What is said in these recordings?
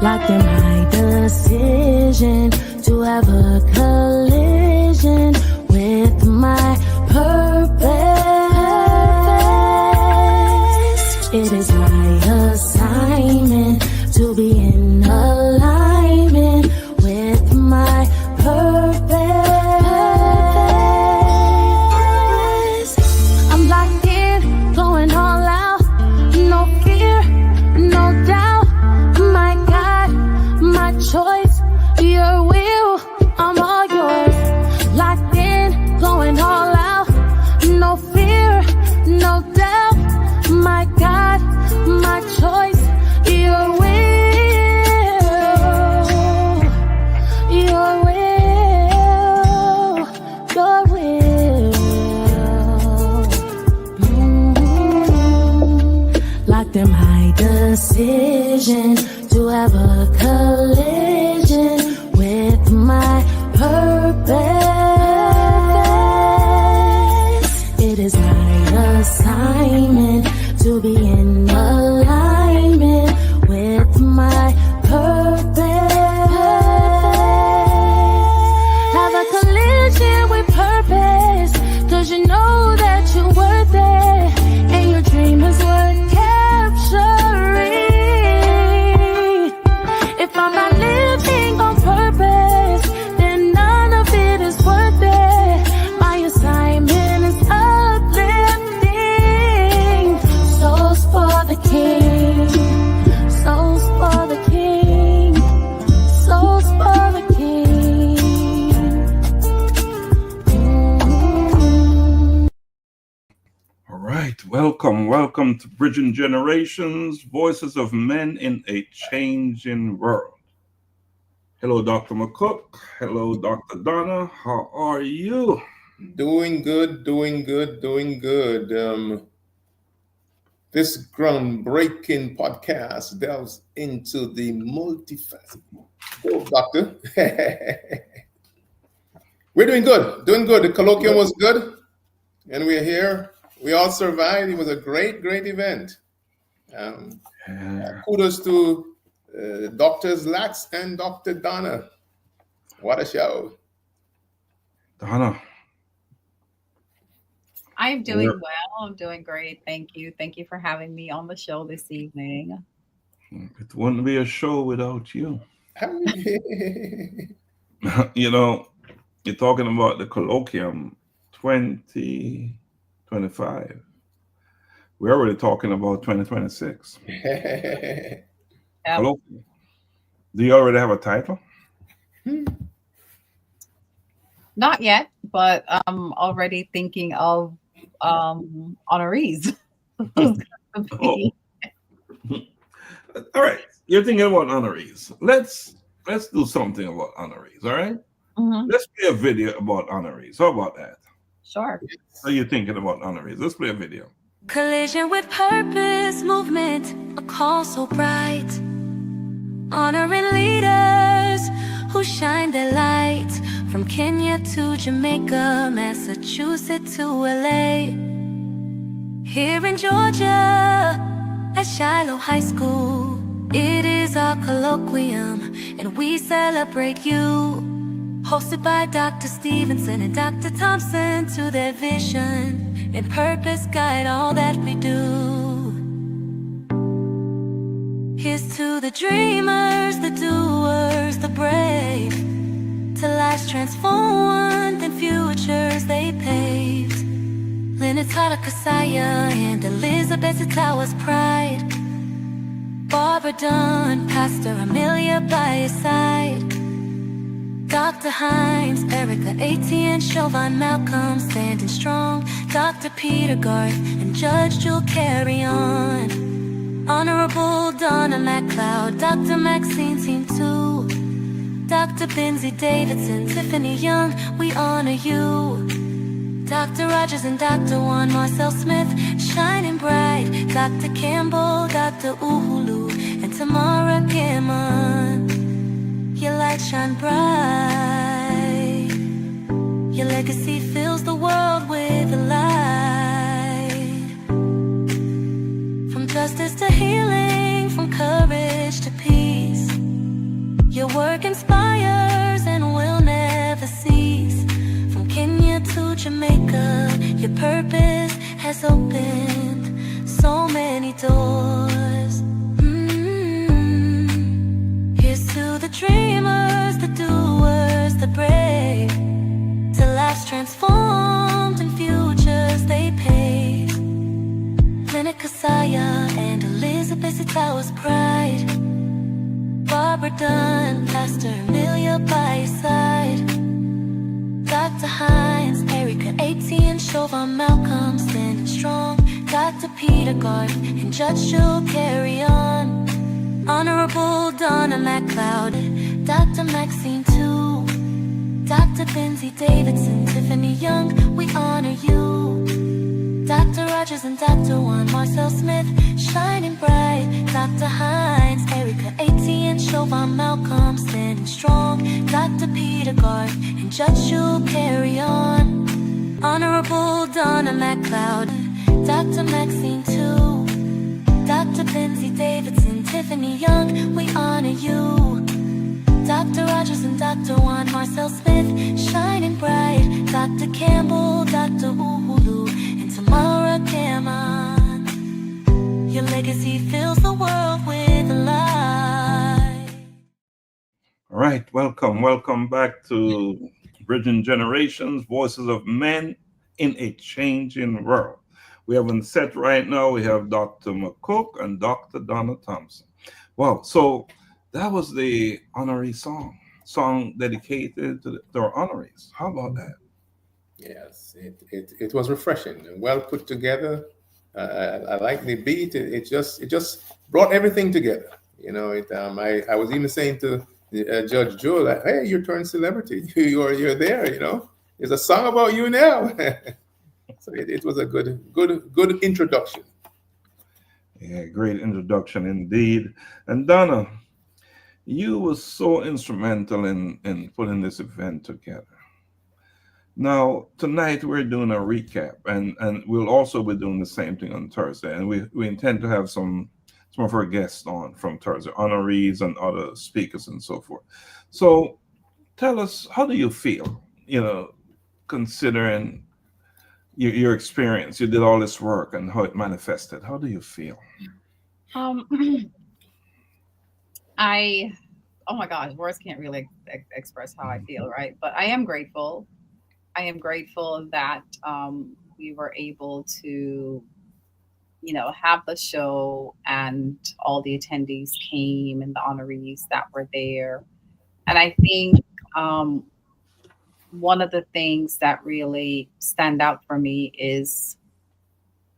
Locked in my decision to have a collision with my purpose. It is my assignment to be in alignment with my purpose. I'm locked in, going all out, no fear, no doubt. My God, my choice, your will, I'm all yours. Locked in, going all out, no fear, no doubt. My God, my choice, your will, your will, your will. Locked in my decision to have a collision with my purpose. It is my assignment to be in alignment with my purpose. Have a collision with purpose, 'cause you know that you're worth it, and your dream is worth capturing. If I'm not living on purpose, then none of it is worth it. My assignment is uplifting souls for the King, souls for the King, souls for the King. All right, welcome to Bridging Generations, Voices of Men in a Changing World. Hello, Dr. McCook. Hello, Dr. Donna. How are you? Doing good. This groundbreaking podcast delves into the multifaceted. Go, Doctor. We're doing good. The colloquium was good, and we're here. We all survived. It was a great event. Kudos to Doctors Lax and Dr. Donna. What a show. Donna. I'm doing well. I'm doing great. Thank you. Thank you for having me on the show this evening. It wouldn't be a show without you. You know, you're talking about the Colloquium 2025. We're already talking about 2026. Yep. Colloquium. Do you already have a title? Not yet, but I'm already thinking of honorees. Oh. All right. You're thinking about honorees. Let's do something about honorees, all right? Mm-hmm. Let's play a video about honorees. How about that? Sure. How are you thinking about honorees? Let's play a video. Collision with purpose, movement, a call so bright. Honoring leaders who shine their light. From Kenya to Jamaica, Massachusetts to LA. Here in Georgia, at Shiloh High School, it is our colloquium, and we celebrate you. Hosted by Dr. Stephenson and Dr. Thompson, to their vision and purpose guide all that we do. Here's to the dreamers, the doers, the brave, to lives transformed and futures they paved. Leonard Kasaya and Elizabeth Towers pride. Barbara Dunn, Pastor Amelia by his side. Dr. Hines, Erica Etienne, Chauvin, Malcolm standing strong. Dr. Peter Garth and Judge Jewel carry on. Honorable Donna MacLeod, Dr. Maxine Team 2. Dr. Benzie Davidson, Tiffany Young, we honor you. Dr. Rogers and Dr. Juan, Marcel Smith, shining bright. Dr. Campbell, Dr. Uhulu, and Tamara Gammon. Your light shine bright. Your legacy fills the world with light. From justice to healing, from courage to peace. work inspires and will never cease. From Kenya to Jamaica, your purpose has opened so many doors. Here's to the dreamers, the doers, the brave, to lives transformed and futures they pave. Leonard Kasaya and Elizabeth Towers pride, Barbara Dunn, Pastor Amelia by your side, Dr. Hines, Erica A.T. and Chauvin Malcolm standing strong, Dr. Peter Gard and Judge Joe carry on, Honorable Donna MacLeod, Dr. Maxine too, Dr. Benzie Davidson, Tiffany Young, we honor you, Dr. Rogers and Dr. Juan, Marcel Smith, shining bright, Dr. Hines, Erica A.T. and Chauvin Malcolm standing strong, Dr. Peter Gard and Judge Joe carry on, Honorable Donna MacLeod, Dr. Maxine too, Dr. Benzie Davidson, Tiffany Young, we honor you, Dr. Rogers and Dr. Juan, Marcel Smith, shining bright, Dr. Campbell, Dr. Uhulu, and Tamara Cameron. Your legacy fills the world with light. All right, welcome back to Bridging Generations, Voices of Men in a Changing World. We have on set right now, we have Dr. McCook and Dr. Donna Thompson. Wow, so that was the honorary song dedicated to our honorees. How about that? Yes, it was refreshing and well put together. I like the beat. It just brought everything together. You know, I was even saying to Judge Joe that, hey, you turned celebrity. You're there. You know, there's a song about you now. So it was a good introduction. Yeah, great introduction indeed. And Donna, you were so instrumental in putting this event together. Now, tonight we're doing a recap, and we'll also be doing the same thing on Thursday. And we intend to have some of our guests on from Thursday, honorees and other speakers and so forth. So tell us, how do you feel, considering your experience? You did all this work and how it manifested. How do you feel? Oh my gosh, words can't really express how I feel, right? But I am grateful. I am grateful that we were able to, have the show and all the attendees came and the honorees that were there. And I think one of the things that really stand out for me is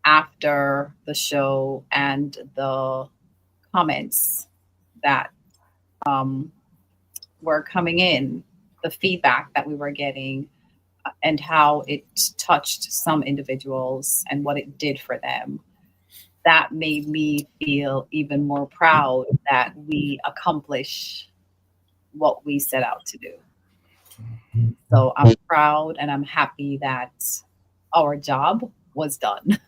after the show and the comments that were coming in, the feedback that we were getting, and how it touched some individuals and what it did for them. That made me feel even more proud that we accomplish what we set out to do. So I'm proud and I'm happy that our job was done.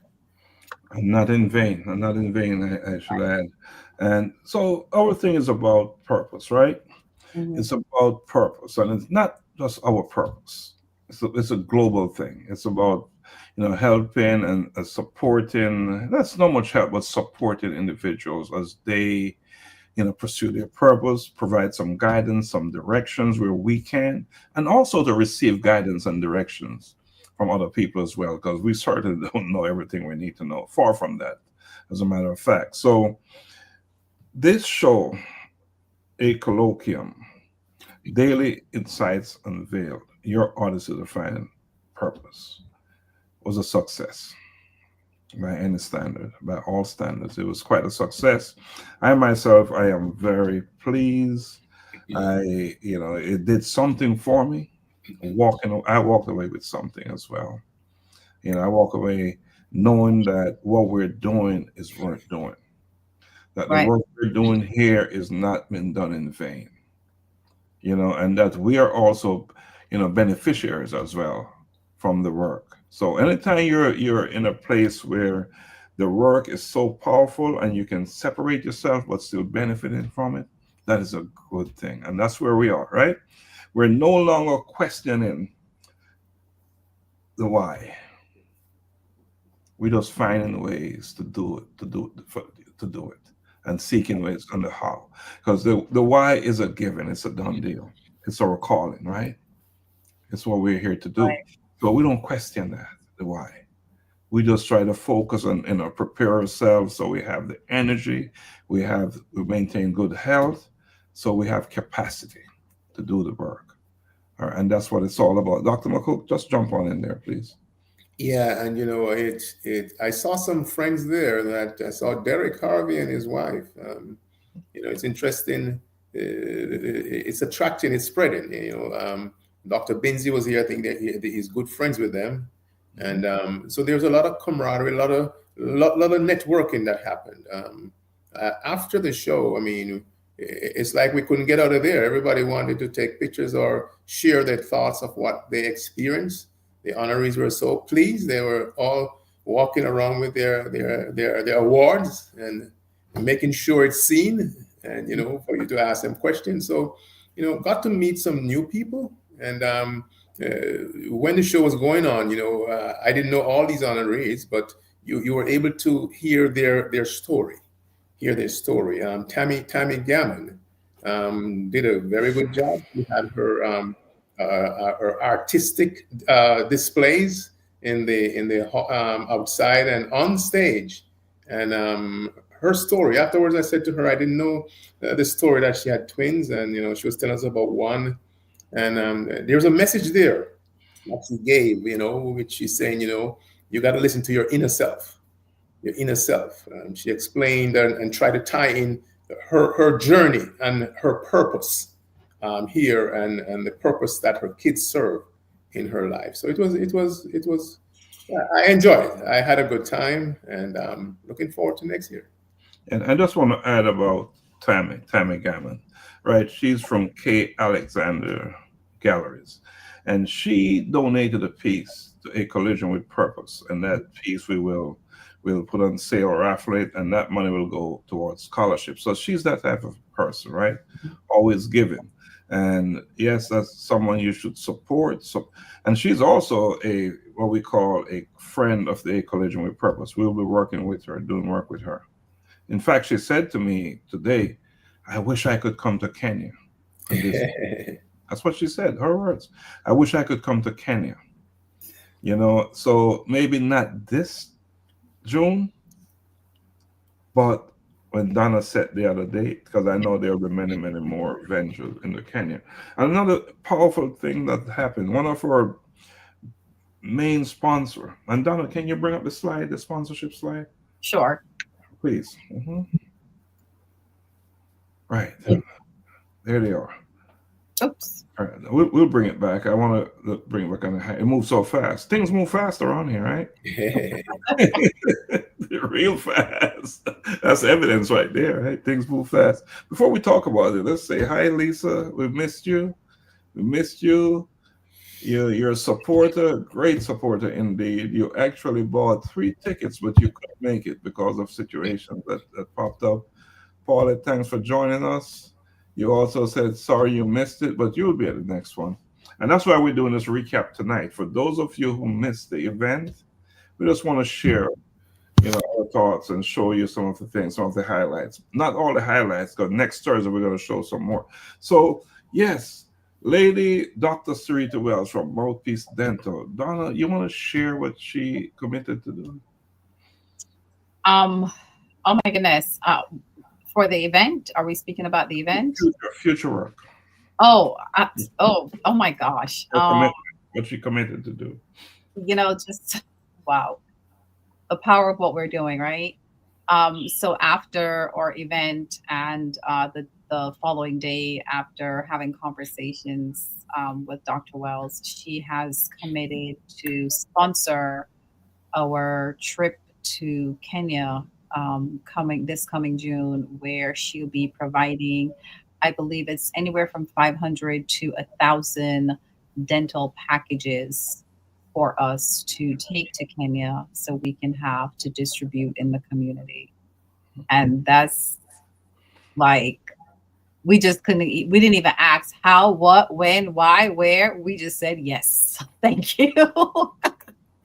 And not in vain. I should add. And so our thing is about purpose, right? Mm-hmm. It's about purpose, and it's not just our purpose. It's a global thing. It's about helping and supporting. That's not much help, but supporting individuals as they pursue their purpose, provide some guidance, some directions where we can, and also to receive guidance and directions from other people as well, because we certainly don't know everything we need to know. Far from that, as a matter of fact. So this show, A Colloquium, Daily Insights Unveiled, Your Odyssey to Find Purpose, was a success by any standard, by all standards. It was quite a success. I myself, I am very pleased. It did something for me. I walked away with something as well. I walk away knowing that what we're doing is worth doing. That the Right. work we're doing here is not been done in vain. And that we are also, beneficiaries as well from the work. So anytime you're in a place where the work is so powerful and you can separate yourself but still benefiting from it, That is a good thing. And that's where we are, right? We're no longer questioning the why. We're just finding ways to do it, to do it, and seeking ways on the how. Because the why is a given, it's a done deal. It's our calling, right? It's what we're here to do. Right. So we don't question that, the why. We just try to focus on, prepare ourselves so we have the energy, we maintain good health, so we have capacity to do the work. All right, and that's what it's all about. Dr. McCook, just jump on in there, please. Yeah, and I saw some friends there that I saw Derek Harvey and his wife. It's interesting. It's attracting, it's spreading. Dr. Binzi was here. I think that he's good friends with them, and so there's a lot of camaraderie, lot of networking that happened after the show. I mean, it's like we couldn't get out of there. Everybody wanted to take pictures or share their thoughts of what they experienced. The honorees were so pleased. They were all walking around with their awards and making sure it's seen, and for you to ask them questions. So got to meet some new people. And when the show was going on, I didn't know all these honorees, but you were able to hear their story. Tammy Gammon did a very good job. She had her artistic displays in the outside and on stage, and her story. Afterwards, I said to her, I didn't know the story that she had twins, and she was telling us about one, and there's a message there that she gave, which she's saying, you got to listen to your inner self. Your inner self. She explained and tried to tie in her journey and her purpose here, and the purpose that her kids serve in her life. So it was. I enjoyed it. I had a good time, and looking forward to next year. And I just want to add about Tammy Gammon, right? She's from K. Alexander Galleries, and she donated a piece to A Collision with Purpose, and that piece we'll put on sale or raffle it, and that money will go towards scholarship. So she's that type of person, right? Always giving. And yes, that's someone you should support. So, and she's also what we call a friend of the A Collision with Purpose. We'll be working with her, doing work with her. In fact, she said to me today, I wish I could come to Kenya. That's what she said, her words. I wish I could come to Kenya. So maybe not this June, but when Donna set the other date, because I know there will be many, many more ventures in the Kenya. Another powerful thing that happened, one of our main sponsor, and Donna, can you bring up the sponsorship slide? Sure. Please. Right. There they are. Oops. All right. We'll bring it back. I want to bring it back on the. It moves so fast. Things move fast around here, right? Real fast. That's evidence right there, right? Things move fast. Before we talk about it, let's say hi, Lisa. We missed you. You're a supporter, great supporter indeed. You actually bought 3 tickets, but you couldn't make it because of situations that popped up. Paula, thanks for joining us. You also said sorry you missed it, but you'll be at the next one. And that's why we're doing this recap tonight. For those of you who missed the event, we just want to share our thoughts and show you some of the things, some of the highlights. Not all the highlights, because next Thursday we're going to show some more. So, yes, Lady Dr. Sarita Wells from Mouthpiece Dental. Donna, you want to share what she committed to do? Oh my goodness. For the event, are we speaking about the event? Future work. Oh my gosh. What she committed to do. Just wow. The power of what we're doing, right? So after our event and the following day, after having conversations with Dr. Wells, she has committed to sponsor our trip to Kenya coming June, where she'll be providing, I believe it's anywhere from 500 to 1,000 dental packages for us to take to Kenya so we can have to distribute in the community. And that's like We just couldn't, we didn't even ask how, what, when, why, where. We just said yes. Thank you.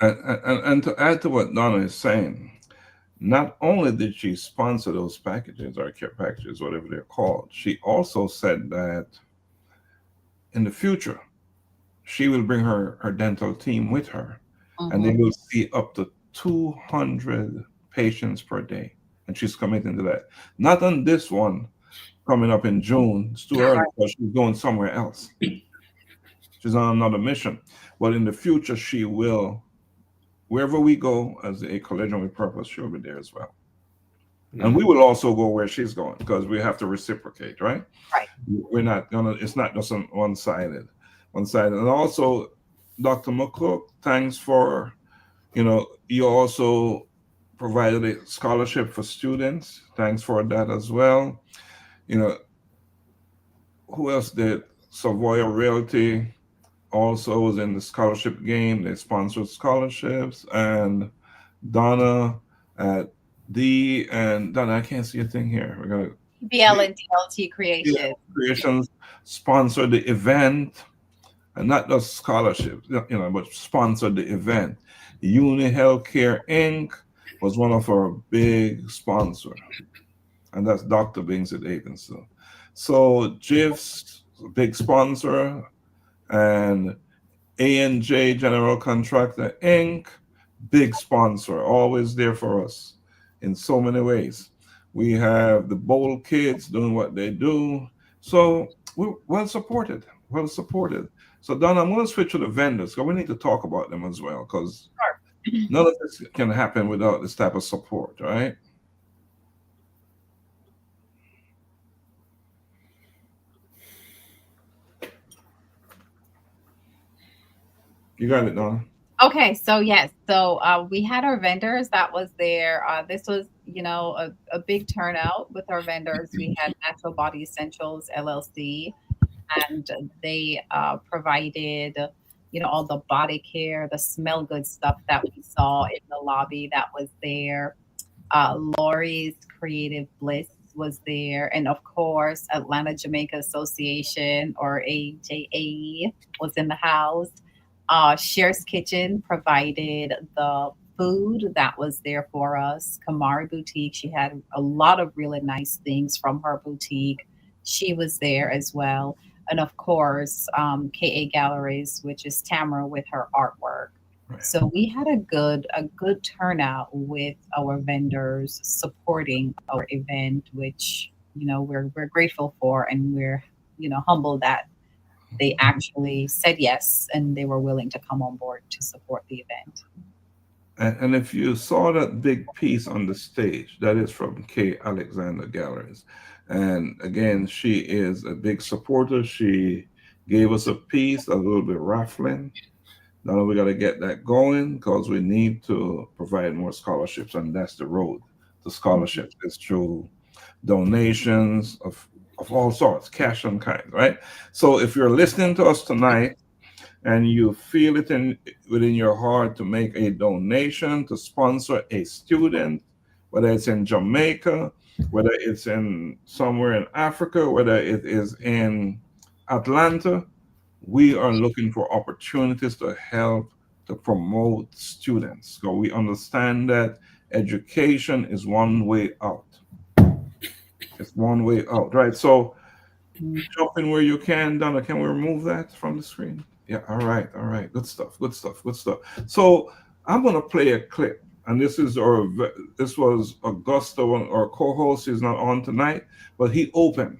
And to add to what Donna is saying, not only did she sponsor those packages or care packages, whatever they're called, she also said that in the future, she will bring her dental team with her, and they will see up to 200 patients per day. And she's committing to that. Not on this one coming up in June. It's too early, but she's going somewhere else. She's on another mission. But in the future, she will, wherever we go as a collegian with purpose, she'll be there as well. And we will also go where she's going, because we have to reciprocate, right? Right. We're not gonna, it's not just one-sided. And also, Dr. McCook, thanks for, you also provided a scholarship for students. Thanks for that as well. Who else did? Savoy Realty also was in the scholarship game. They sponsored scholarships. And Donna at Donna, I can't see a thing here. We're gonna BL and DLT Creations sponsored the event, and not just scholarships, but sponsored the event. Uni Healthcare Inc. was one of our big sponsors, and that's Dr. Bings at Avonson. So GIFs, big sponsor, and A&J General Contractor Inc., big sponsor, always there for us in so many ways. We have the Bold Kids doing what they do. So we're well supported. So Donna, I'm going to switch to the vendors, because we need to talk about them as well, because none of this can happen without this type of support, right? You got it, Donna. Okay, so yes, so we had our vendors that was there. This was, a big turnout with our vendors. We had Natural Body Essentials LLC, and they provided, all the body care, the smell good stuff that we saw in the lobby that was there. Lori's Creative Bliss was there, and of course, Atlanta Jamaica Association, or AJA, was in the house. Cher's Kitchen provided the food that was there for us. Kamari Boutique, she had a lot of really nice things from her boutique. She was there as well. And of course, KA Galleries, which is Tamara with her artwork. Right. So we had a good turnout with our vendors supporting our event, which, we're grateful for, and we're, humbled that they actually said yes, and they were willing to come on board to support the event. And if you saw that big piece on the stage, that is from Kay Alexander Galleries. And again, she is a big supporter. She gave us a piece, a little bit raffling. Now we got to get that going, because we need to provide more scholarships, and that's the road to scholarships. It's through donations of all sorts, cash and kind, right? So if you're listening to us tonight and you feel it within your heart to make a donation to sponsor a student, whether it's in Jamaica, whether it's in somewhere in Africa, whether it is in Atlanta, we are looking for opportunities to help to promote students. So we understand that education is one way out. It's one way out, right? So jump in where you can. Donna, can we remove that from the screen? Yeah, all right. Good stuff. So I'm going to play a clip, and this was Augusta, our co-host. He's not on tonight, but he opened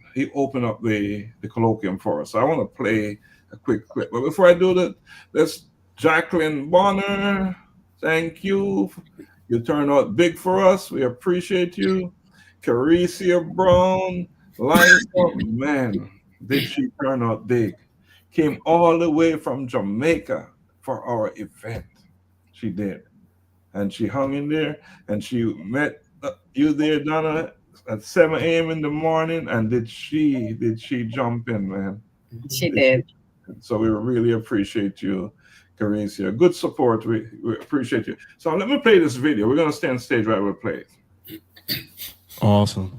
up the colloquium for us. So I want to play a quick clip. But before I do that, let's Jacqueline Bonner. Thank you. You turned out big for us. We appreciate you. Caricia Brown, Liza, man, did she turn out big. Came all the way from Jamaica for our event. She did. And she hung in there, and she met you there, Donna, at 7 a.m. in the morning. And did she jump in, man? She did. So we really appreciate you, Caricia. Good support. We appreciate you. So let me play this video. We're going to stay on stage right where we play it. Awesome.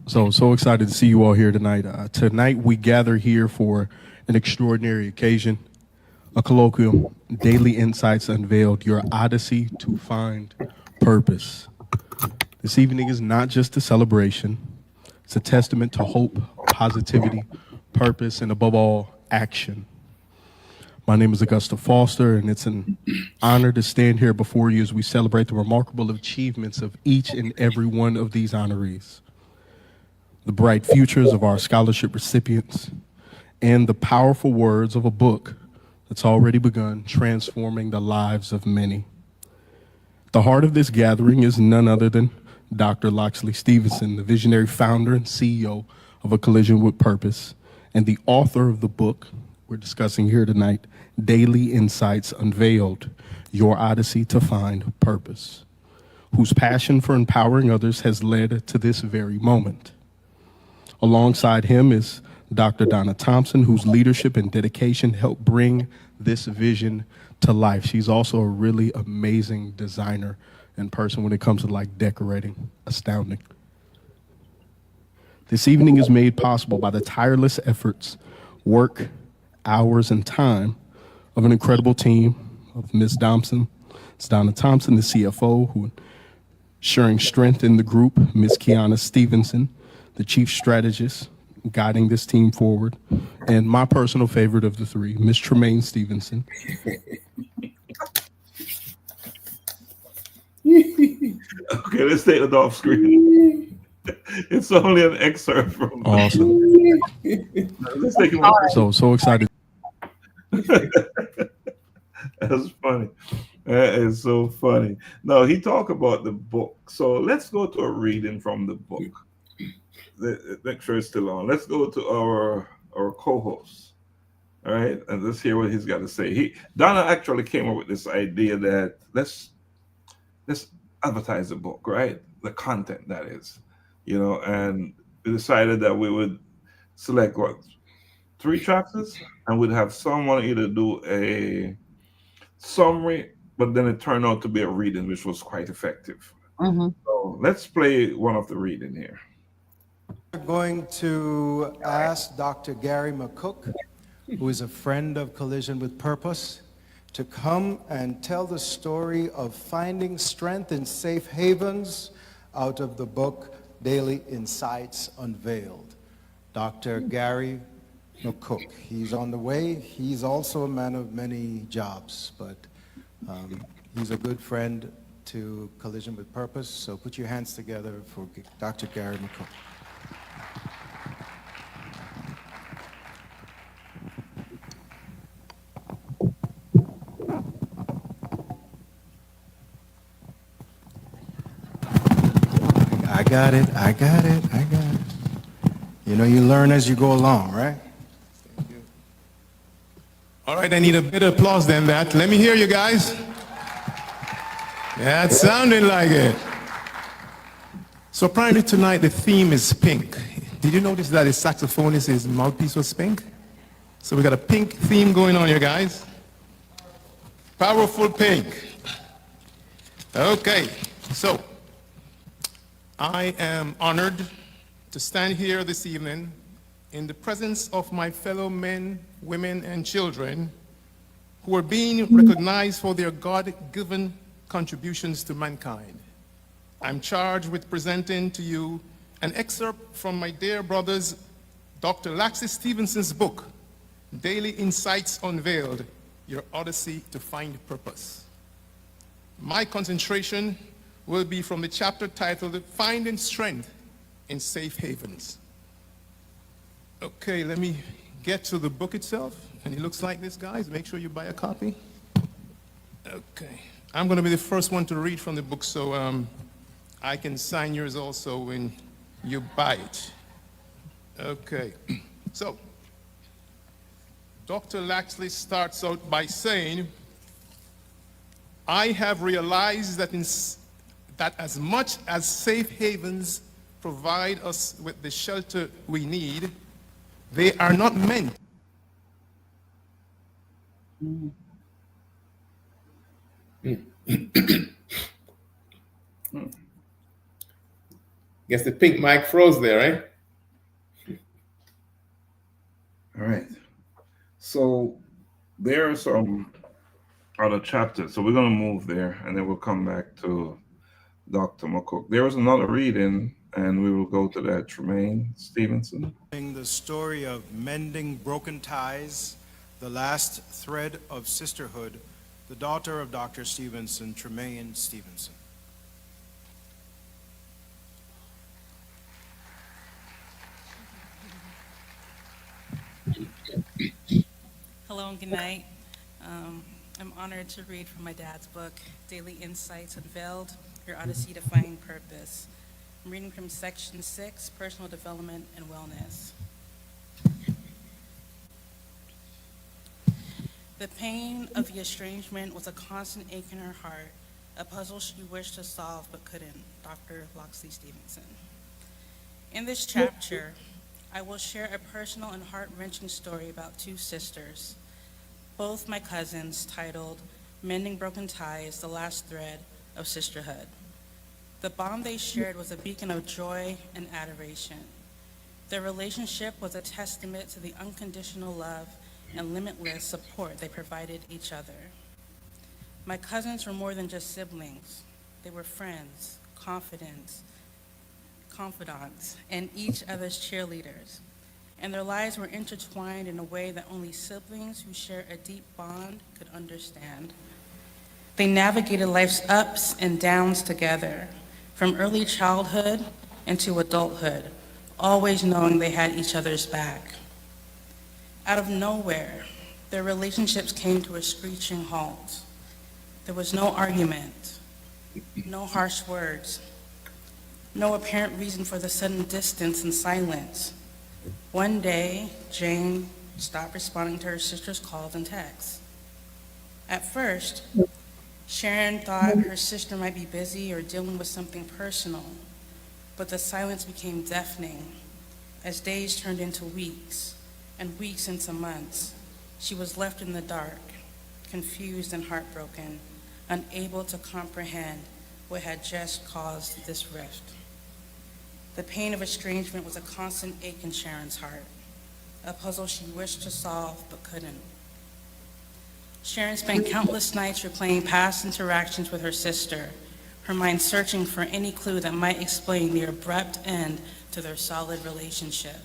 So excited to see you all here tonight. Tonight we gather here for an extraordinary occasion, a colloquium, Daily Insights Unveiled, your odyssey to find purpose. This evening is not just a celebration, it's a testament to hope, positivity, purpose, and above all, action. My name is Augusta Foster, and it's an honor to stand here before you as we celebrate the remarkable achievements of each and every one of these honorees, the bright futures of our scholarship recipients, and the powerful words of a book that's already begun transforming the lives of many. The heart of this gathering is none other than Dr. Laxley Stephenson, the visionary founder and CEO of A Collision with Purpose, and the author of the book we're discussing here tonight, Daily Insights Unveiled, Your Odyssey to Find Purpose, whose passion for empowering others has led to this very moment. Alongside him is Dr. Donna Thompson, whose leadership and dedication helped bring this vision to life. She's also a really amazing designer and person when it comes to like decorating. Astounding. This evening is made possible by the tireless efforts, work, hours, and time of an incredible team of Ms. Thompson. It's Donna Thompson, the CFO, who ensuring strength in the group, Ms. Kiana Stephenson, the chief strategist, guiding this team forward, and my personal favorite of the three, Ms. Tremaine Stephenson. Okay, let's take it off screen. It's only an excerpt from. Awesome. Let's take it off. So excited. That's funny. That is so funny. No, he talked about the book. So let's go to a reading from the book. The lecture is still on. Let's go to our co-host. All right, and let's hear what he's got to say. Donna actually came up with this idea that let's advertise the book, right? The content, that is, and we decided that we would select 3 chapters, and we'd have someone either do a summary, but then it turned out to be a reading, which was quite effective. Mm-hmm. So let's play one of the reading here. We're going to ask Dr. Gary McCook, who is a friend of Collision with Purpose, to come and tell the story of finding strength in safe havens out of the book Daily Insights Unveiled. Dr. Gary McCook. He's on the way. He's also a man of many jobs, but he's a good friend to Collision with Purpose. So put your hands together for Dr. Gary McCook. I got it. You learn as you go along, right? Thank you. All right, I need a bit of applause than that. Let me hear you guys. Yeah, it sounded like it. So apparently tonight the theme is pink. Did you notice that his saxophonist, his mouthpiece was pink? So we got a pink theme going on here, guys. Powerful pink. Okay, so I am honored to stand here this evening in the presence of my fellow men, women, and children who are being recognized for their God-given contributions to mankind. I'm charged with presenting to you an excerpt from my dear brother's Dr. Laxley Stephenson's book, Daily Insights Unveiled, Your Odyssey to Find Purpose. My concentration will be from the chapter titled Finding Strength in Safe Havens. Okay, let me get to the book itself. And it looks like this, guys. Make sure you buy a copy. Okay. I'm going to be the first one to read from the book, so I can sign yours also when you buy it. Okay. So, Dr. Laxley starts out by saying, I have realized that that as much as safe havens provide us with the shelter we need, they are not meant. Guess the pink mic froze there, right? All right. So there are some other chapters. So we're going to move there and then we'll come back to Dr. McCook. There was another reading and we will go to that. Tremaine Stephenson. The story of mending broken ties, the last thread of sisterhood, the daughter of Dr. Stephenson, Tremaine Stephenson. Hello and good night. I'm honored to read from my dad's book, Daily Insights Unveiled, Your Odyssey to Find Purpose. I'm reading from section 6, Personal Development and Wellness. The pain of the estrangement was a constant ache in her heart, a puzzle she wished to solve but couldn't. Dr. Laxley Stephenson. In this chapter, I will share a personal and heart-wrenching story about two sisters, both my cousins, titled Mending Broken Ties, the Last Thread of Sisterhood. The bond they shared was a beacon of joy and adoration. Their relationship was a testament to the unconditional love and limitless support they provided each other. My cousins were more than just siblings. They were friends, confidants, and each other's cheerleaders. And their lives were intertwined in a way that only siblings who share a deep bond could understand. They navigated life's ups and downs together, from early childhood into adulthood, always knowing they had each other's back. Out of nowhere, their relationships came to a screeching halt. There was no argument, no harsh words, no apparent reason for the sudden distance and silence. One day, Jane stopped responding to her sister's calls and texts. At first, Sharon thought her sister might be busy or dealing with something personal, but the silence became deafening. As days turned into weeks, and weeks into months, she was left in the dark, confused and heartbroken, unable to comprehend what had just caused this rift. The pain of estrangement was a constant ache in Sharon's heart, a puzzle she wished to solve but couldn't. Sharon spent countless nights replaying past interactions with her sister, her mind searching for any clue that might explain the abrupt end to their solid relationship.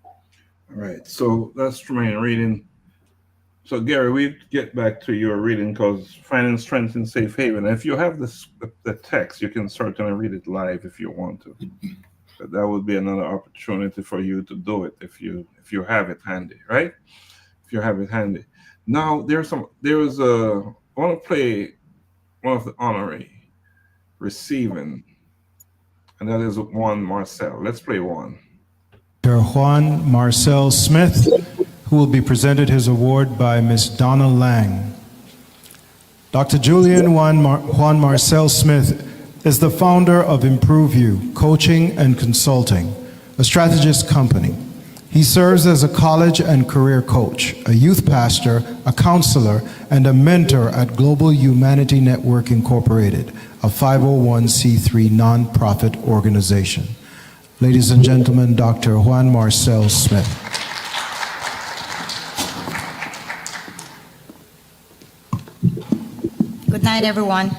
All right, so that's Tremaine reading. So Gary, we get back to your reading because finding strength in safe haven. If you have the text, you can certainly read it live if you want to. But that would be another opportunity for you to do it if you have it handy, right? If you have it handy. Now I want to play one of the honoree receiving, and that is Juan Marcel. Let's play Juan. Dr. Juan Marcel Smith, who will be presented his award by Ms. Donna Lang. Dr. Julian Juan Marcel Smith is the founder of Improve You Coaching and Consulting, a strategist company. He serves as a college and career coach, a youth pastor, a counselor, and a mentor at Global Humanity Network Incorporated, a 501c3 nonprofit organization. Ladies and gentlemen, Dr. Juan Marcel Smith. Good night, everyone.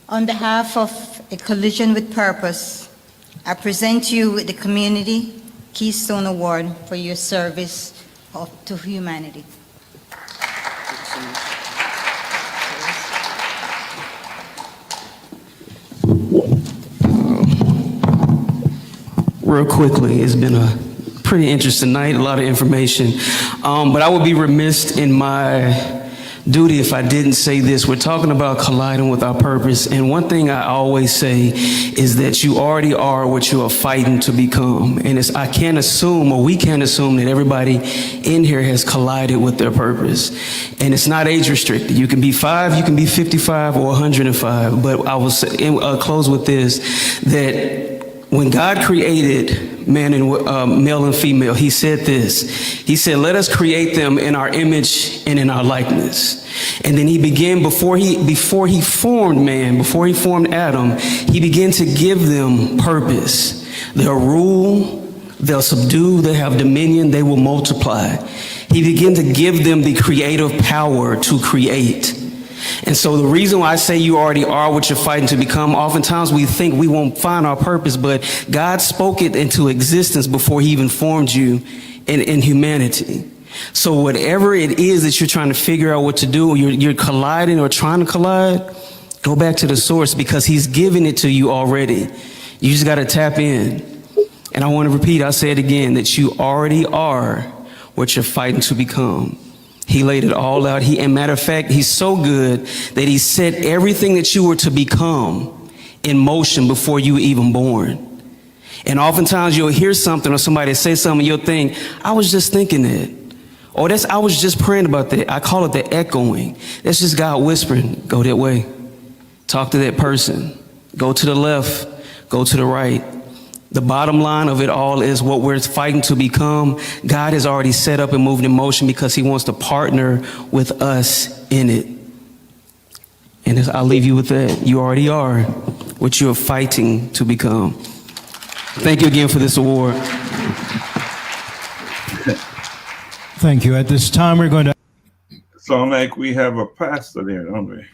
On behalf of A Collision with Purpose, I present to you with the Community Keystone Award for your service to humanity. Real quickly, it's been a pretty interesting night, a lot of information, but I would be remiss in my duty if I didn't say this. We're talking about colliding with our purpose, and one thing I always say is that you already are what you are fighting to become, and I can't assume, or we can't assume, that everybody in here has collided with their purpose, and it's not age restricted. You can be 5, you can be 55 or 105, but I will say, close with this, that when God created man and male and female, he said this. He said, let us create them in our image and in our likeness. And then he began, before he formed man, before he formed Adam, he began to give them purpose. They'll rule, they'll subdue, they have dominion, they will multiply. He began to give them the creative power to create. And so the reason why I say you already are what you're fighting to become, oftentimes we think we won't find our purpose, but God spoke it into existence before he even formed you in humanity. So whatever it is that you're trying to figure out what to do, you're colliding or trying to collide, go back to the source, because he's given it to you already. You just got to tap in. And I want to repeat, I say it again, that you already are what you're fighting to become. He laid it all out. And matter of fact, he's so good that he set everything that you were to become in motion before you were even born. And oftentimes you'll hear something or somebody say something, you'll think, I was just thinking that. Or I was just praying about that. I call it the echoing. That's just God whispering, go that way. Talk to that person. Go to the left. Go to the right. The bottom line of it all is what we're fighting to become. God has already set up and moved in motion because he wants to partner with us in it. And I'll leave you with that. You already are what you're fighting to become. Thank you again for this award. Thank you. At this time, we're going to... Sound like we have a pastor there, don't we?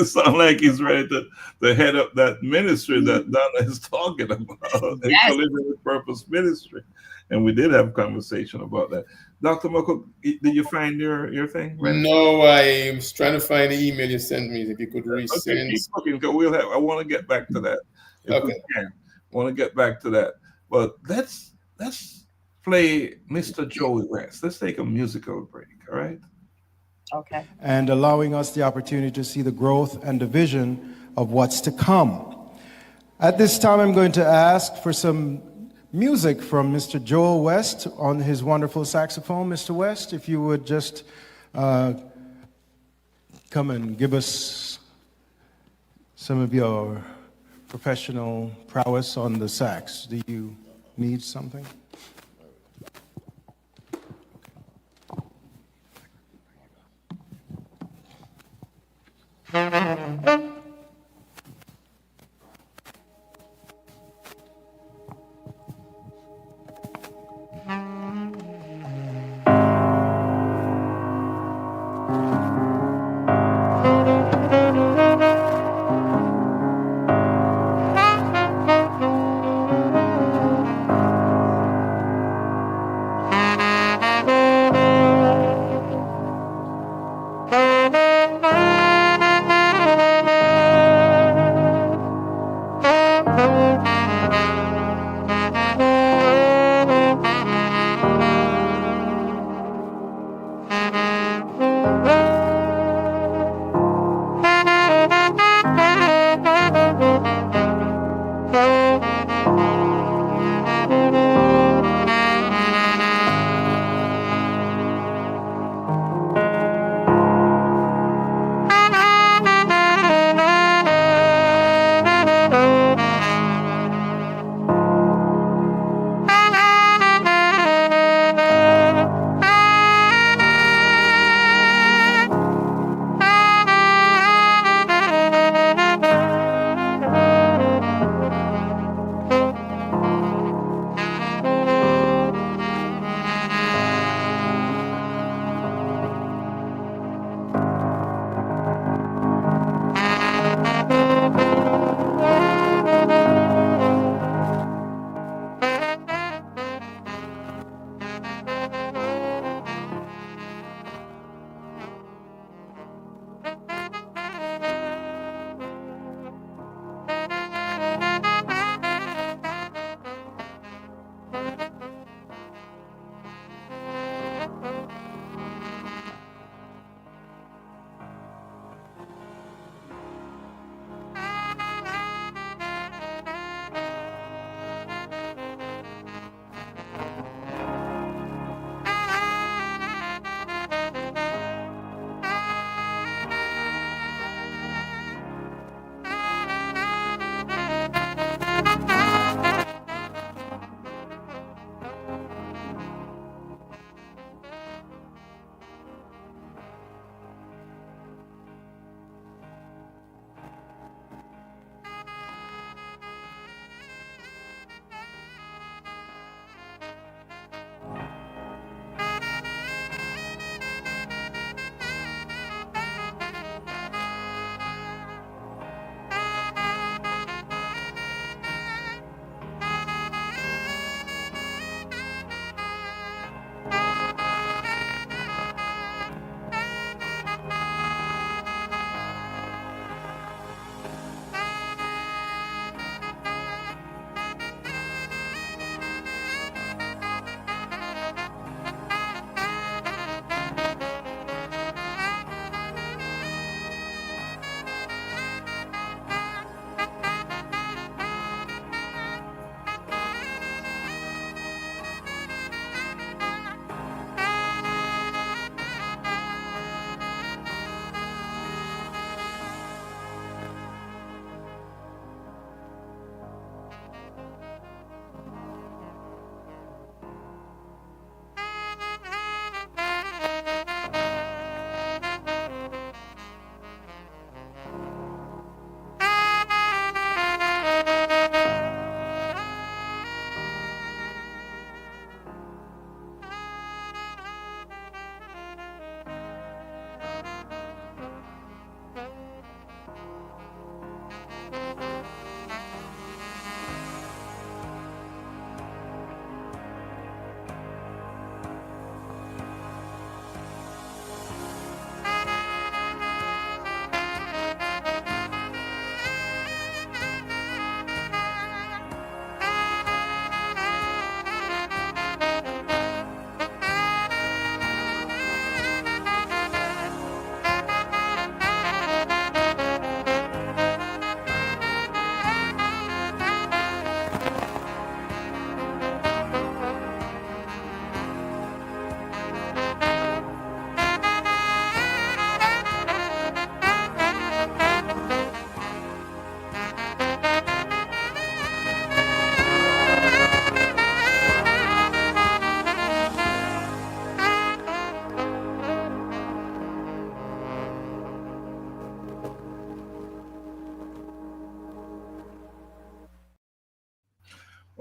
Sound like he's ready to head up that ministry that Donna is talking about, the Collision with Purpose ministry. And we did have a conversation about that. Dr. McCook, did you find your thing? Right? No, I was trying to find the email you sent me. If you could resend. Okay, keep looking, 'cause I want to get back to that. If we can. I want to get back to that. But let's play Mr. Joey West. Let's take a musical break, all right? Okay. And allowing us the opportunity to see the growth and the vision of what's to come. At this time, I'm going to ask for some music from Mr. Joel West on his wonderful saxophone. Mr. West, if you would just come and give us some of your professional prowess on the sax. Do you need something?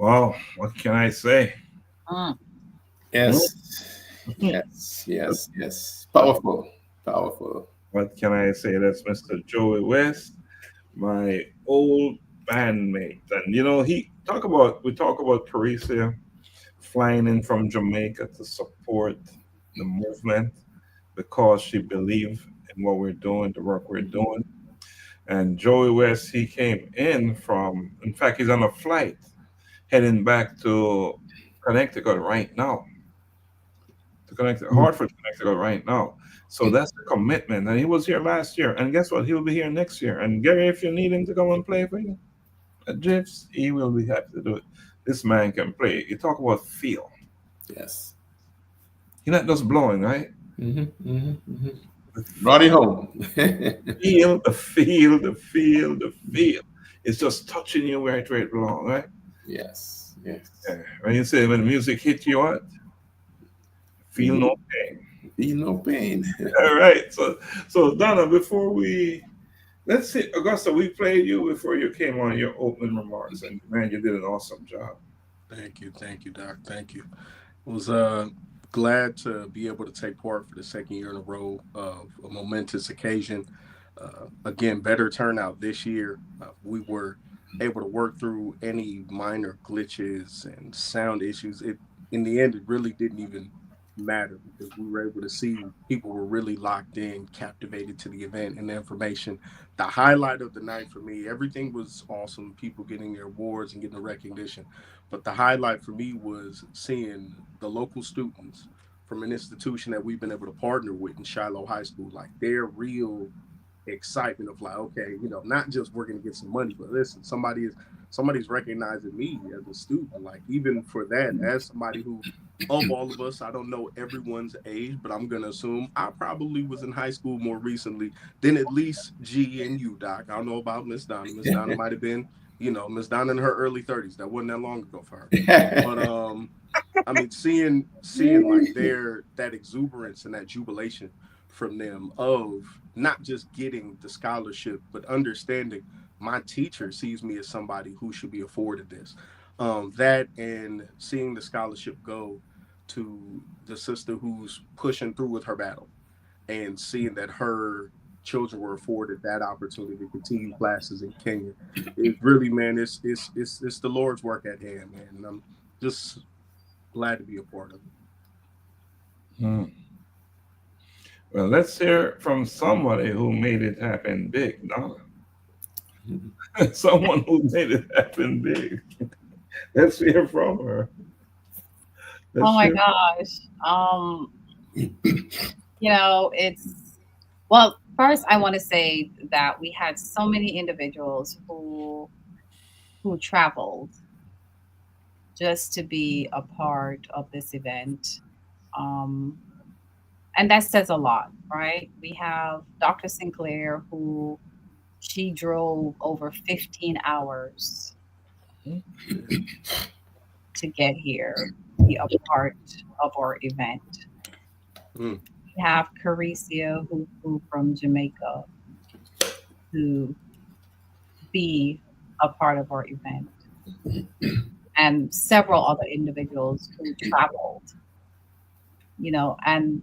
Well, what can I say? Mm. Yes, yes. Powerful, powerful. What can I say? That's Mr. Joey West, my old bandmate. And we talk about Parisia flying in from Jamaica to support the movement because she believed in what we're doing, the work we're doing. And Joey West, he came in fact, he's on a flight heading back to Connecticut right now, Hartford, Connecticut right now. So that's the commitment. And he was here last year. And guess what? He'll be here next year. And Gary, if you need him to come and play for you at GIFs, he will be happy to do it. This man can play. You talk about feel. Yes. You're not just blowing, right? Brought it home. Feel, the feel, the feel, the feel. It's just touching you right where it belongs, right? Yes. Yeah. When you say when the music hit you, what? Feel no pain. Feel no pain. All right. So Donna, let's see, Augusta, we played you before you came on your opening remarks, and man, you did an awesome job. Thank you, Doc. Thank you. I was glad to be able to take part for the second year in a row of a momentous occasion. Again, better turnout this year. We were able to work through any minor glitches and sound issues. In the end, it really didn't even matter because we were able to see people were really locked in, captivated to the event and the information. The highlight of the night for me, everything was awesome, people getting their awards and getting the recognition. But the highlight for me was seeing the local students from an institution that we've been able to partner with in Shiloh High School, like their real excitement of like, okay, not just we're going to get some money, but listen, somebody's recognizing me as a student. Like even for that, as somebody who, of all of us, I don't know everyone's age, but I'm going to assume I probably was in high school more recently than at least G and you, Doc. I don't know about Miss Donna. Miss Donna might have been, Miss Donna in her early 30s. That wasn't that long ago for her. But I mean, seeing like that exuberance and that jubilation from them of not just getting the scholarship, but understanding my teacher sees me as somebody who should be afforded this. That and seeing the scholarship go to the sister who's pushing through with her battle and seeing that her children were afforded that opportunity to continue classes in Kenya. It really, man, it's the Lord's work at hand, man. And I'm just glad to be a part of it. Well, let's hear from somebody who made it happen big, Donna. Someone who made it happen big. Let's hear from her. Oh my gosh. Well, first I want to say that we had so many individuals who traveled just to be a part of this event. And that says a lot, right? We have Dr. Sinclair, who she drove over 15 hours to get here, be a part of our event. We have Caricia, who flew from Jamaica to be a part of our event, and several other individuals who traveled, and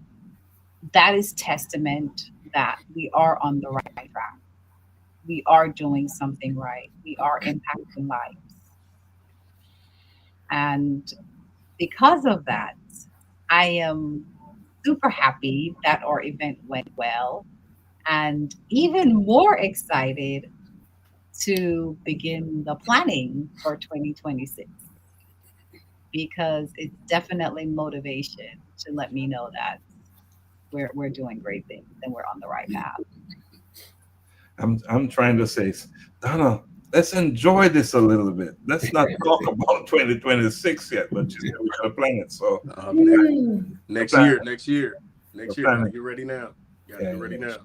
that is testament that we are on the right track. We are doing something right. We are impacting lives. And because of that, I am super happy that our event went well, and even more excited to begin the planning for 2026, because it's definitely motivation to let me know that we're doing great things and we're on the right path. I'm trying to say, Donna, let's enjoy this a little bit. Let's not talk about 2026 yet, but we gotta plan it. So next year. Gotta get ready now. Get ready now.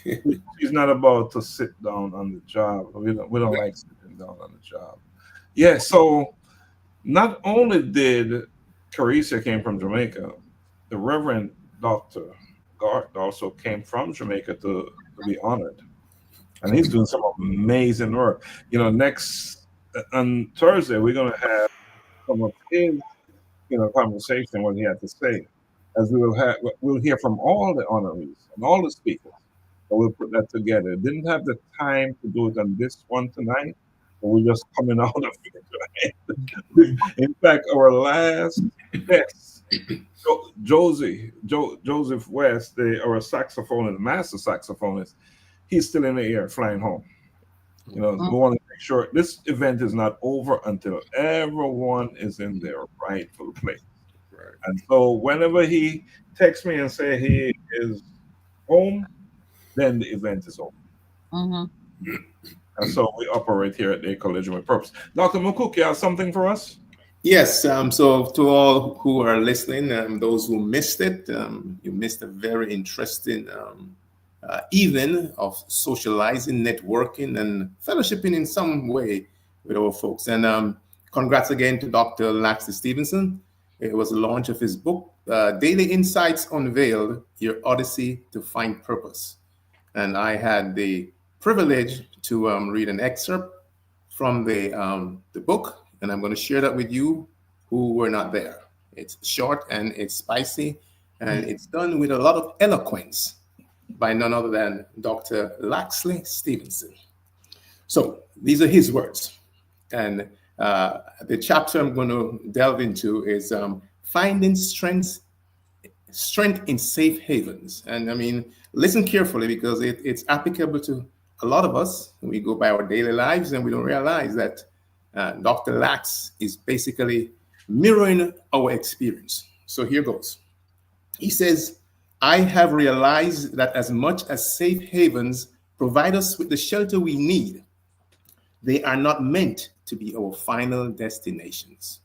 She's not about to sit down on the job. We don't like sitting down on the job. Yeah. So not only did Carissa came from Jamaica, the Reverend Dr. Gart also came from Jamaica to be honored. And he's doing some amazing work. Next on Thursday, we're going to have some of his conversation, what he had to say, as we'll hear from all the honorees and all the speakers. So we'll put that together. Didn't have the time to do it on this one tonight, but we're just coming out of it. Right? In fact, our last guest, Joseph West, our saxophonist, master saxophonist, he's still in the air, flying home. We want to make sure this event is not over until everyone is in their rightful place. Right. And so whenever he texts me and say he is home, then the event is over. And so we operate here at the Collision with Purpose. Dr. McCook, you have something for us? Yes. So to all who are listening, those who missed it, you missed a very interesting evening of socializing, networking, and fellowshipping in some way with our folks. And congrats again to Dr. Laxley Stephenson. It was the launch of his book, Daily Insights Unveiled, Your Odyssey to Find Purpose. And I had the privilege to read an excerpt from the book, and I'm going to share that with you who were not there. It's short and it's spicy, and it's done with a lot of eloquence by none other than Dr. Laxley Stephenson. So these are his words. And the chapter I'm going to delve into is finding strength in safe havens. And I mean, listen carefully, because it's applicable to a lot of us. We go by our daily lives and we don't realize that Dr. Lax is basically mirroring our experience. So here goes. He says, I have realized that as much as safe havens provide us with the shelter we need, they are not meant to be our final destinations.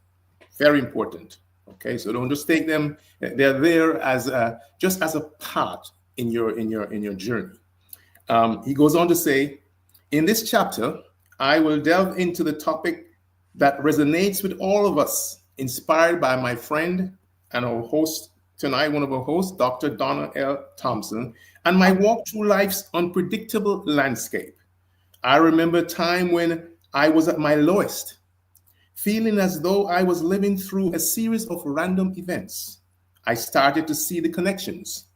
Very important. Okay, so don't just take them. They're there as just as a part in your journey. He goes on to say, in this chapter, I will delve into the topic that resonates with all of us, inspired by my friend and our host tonight, one of our hosts, Dr. Donna L. Thompson, and my walk through life's unpredictable landscape. I remember a time when I was at my lowest, feeling as though I was living through a series of random events. I started to see the connections,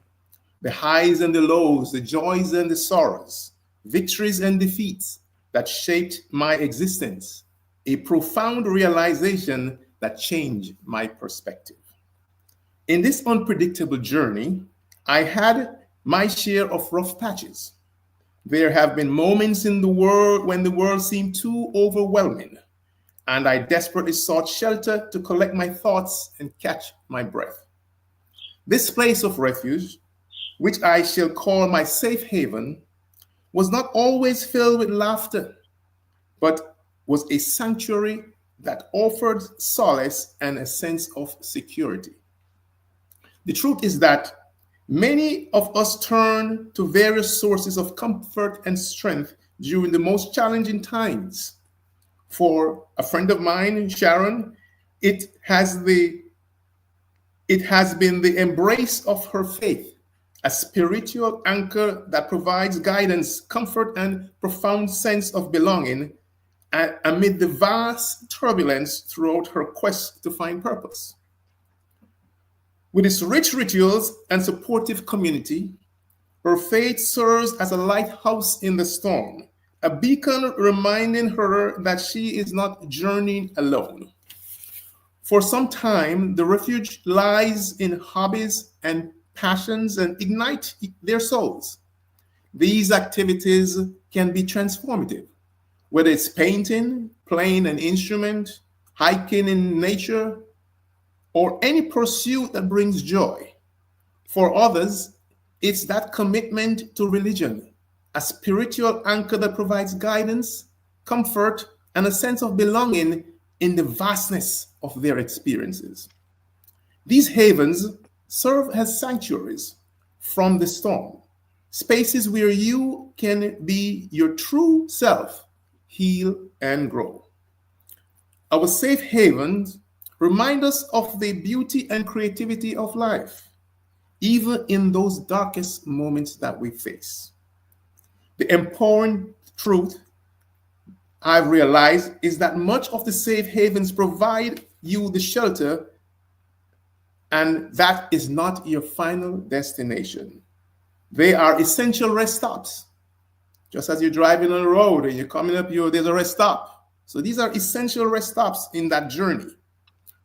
the highs and the lows, the joys and the sorrows, victories and defeats that shaped my existence, a profound realization that changed my perspective. In this unpredictable journey, I had my share of rough patches. There have been moments in the world when the world seemed too overwhelming, and I desperately sought shelter to collect my thoughts and catch my breath. This place of refuge, which I shall call my safe haven, was not always filled with laughter, but was a sanctuary that offered solace and a sense of security. The truth is that many of us turn to various sources of comfort and strength during the most challenging times. For a friend of mine, Sharon, it has been the embrace of her faith, a spiritual anchor that provides guidance, comfort, and profound sense of belonging amid the vast turbulence throughout her quest to find purpose. With its rich rituals and supportive community, her faith serves as a lighthouse in the storm, a beacon reminding her that she is not journeying alone. For some time, the refuge lies in hobbies and passions and ignite their souls. These activities can be transformative, whether it's painting, playing an instrument, hiking in nature, or any pursuit that brings joy. For others, it's that commitment to religion, a spiritual anchor that provides guidance, comfort, and a sense of belonging in the vastness of their experiences. These havens serve as sanctuaries from the storm, spaces where you can be your true self, heal, and grow. Our safe havens remind us of the beauty and creativity of life, even in those darkest moments that we face. The empowering truth I've realized is that much of the safe havens provide you the shelter, and that is not your final destination. They are essential rest stops. Just as you're driving on the road and you're coming up, there's a rest stop. So these are essential rest stops in that journey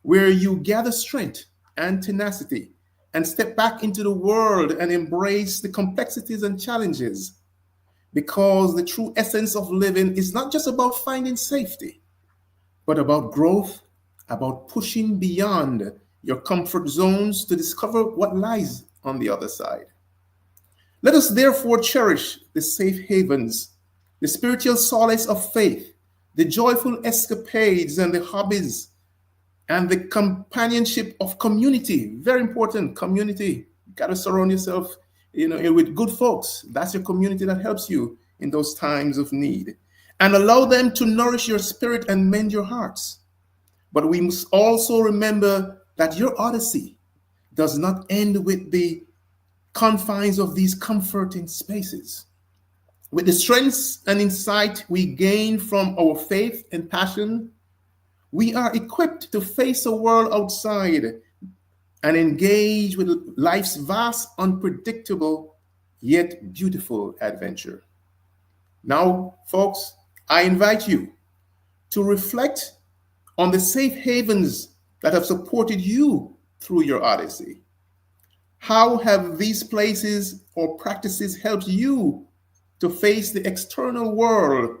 where you gather strength and tenacity and step back into the world and embrace the complexities and challenges. Because the true essence of living is not just about finding safety, but about growth, about pushing beyond your comfort zones to discover what lies on the other side. Let us therefore cherish the safe havens, the spiritual solace of faith, the joyful escapades and the hobbies, and the companionship of community. Very important, community. You got to surround yourself, with good folks. That's your community that helps you in those times of need. And allow them to nourish your spirit and mend your hearts. But we must also remember that your odyssey does not end with the confines of these comforting spaces. With the strengths and insight we gain from our faith and passion, we are equipped to face a world outside and engage with life's vast, unpredictable, yet beautiful adventure. Now, folks, I invite you to reflect on the safe havens that have supported you through your odyssey. How have these places or practices helped you to face the external world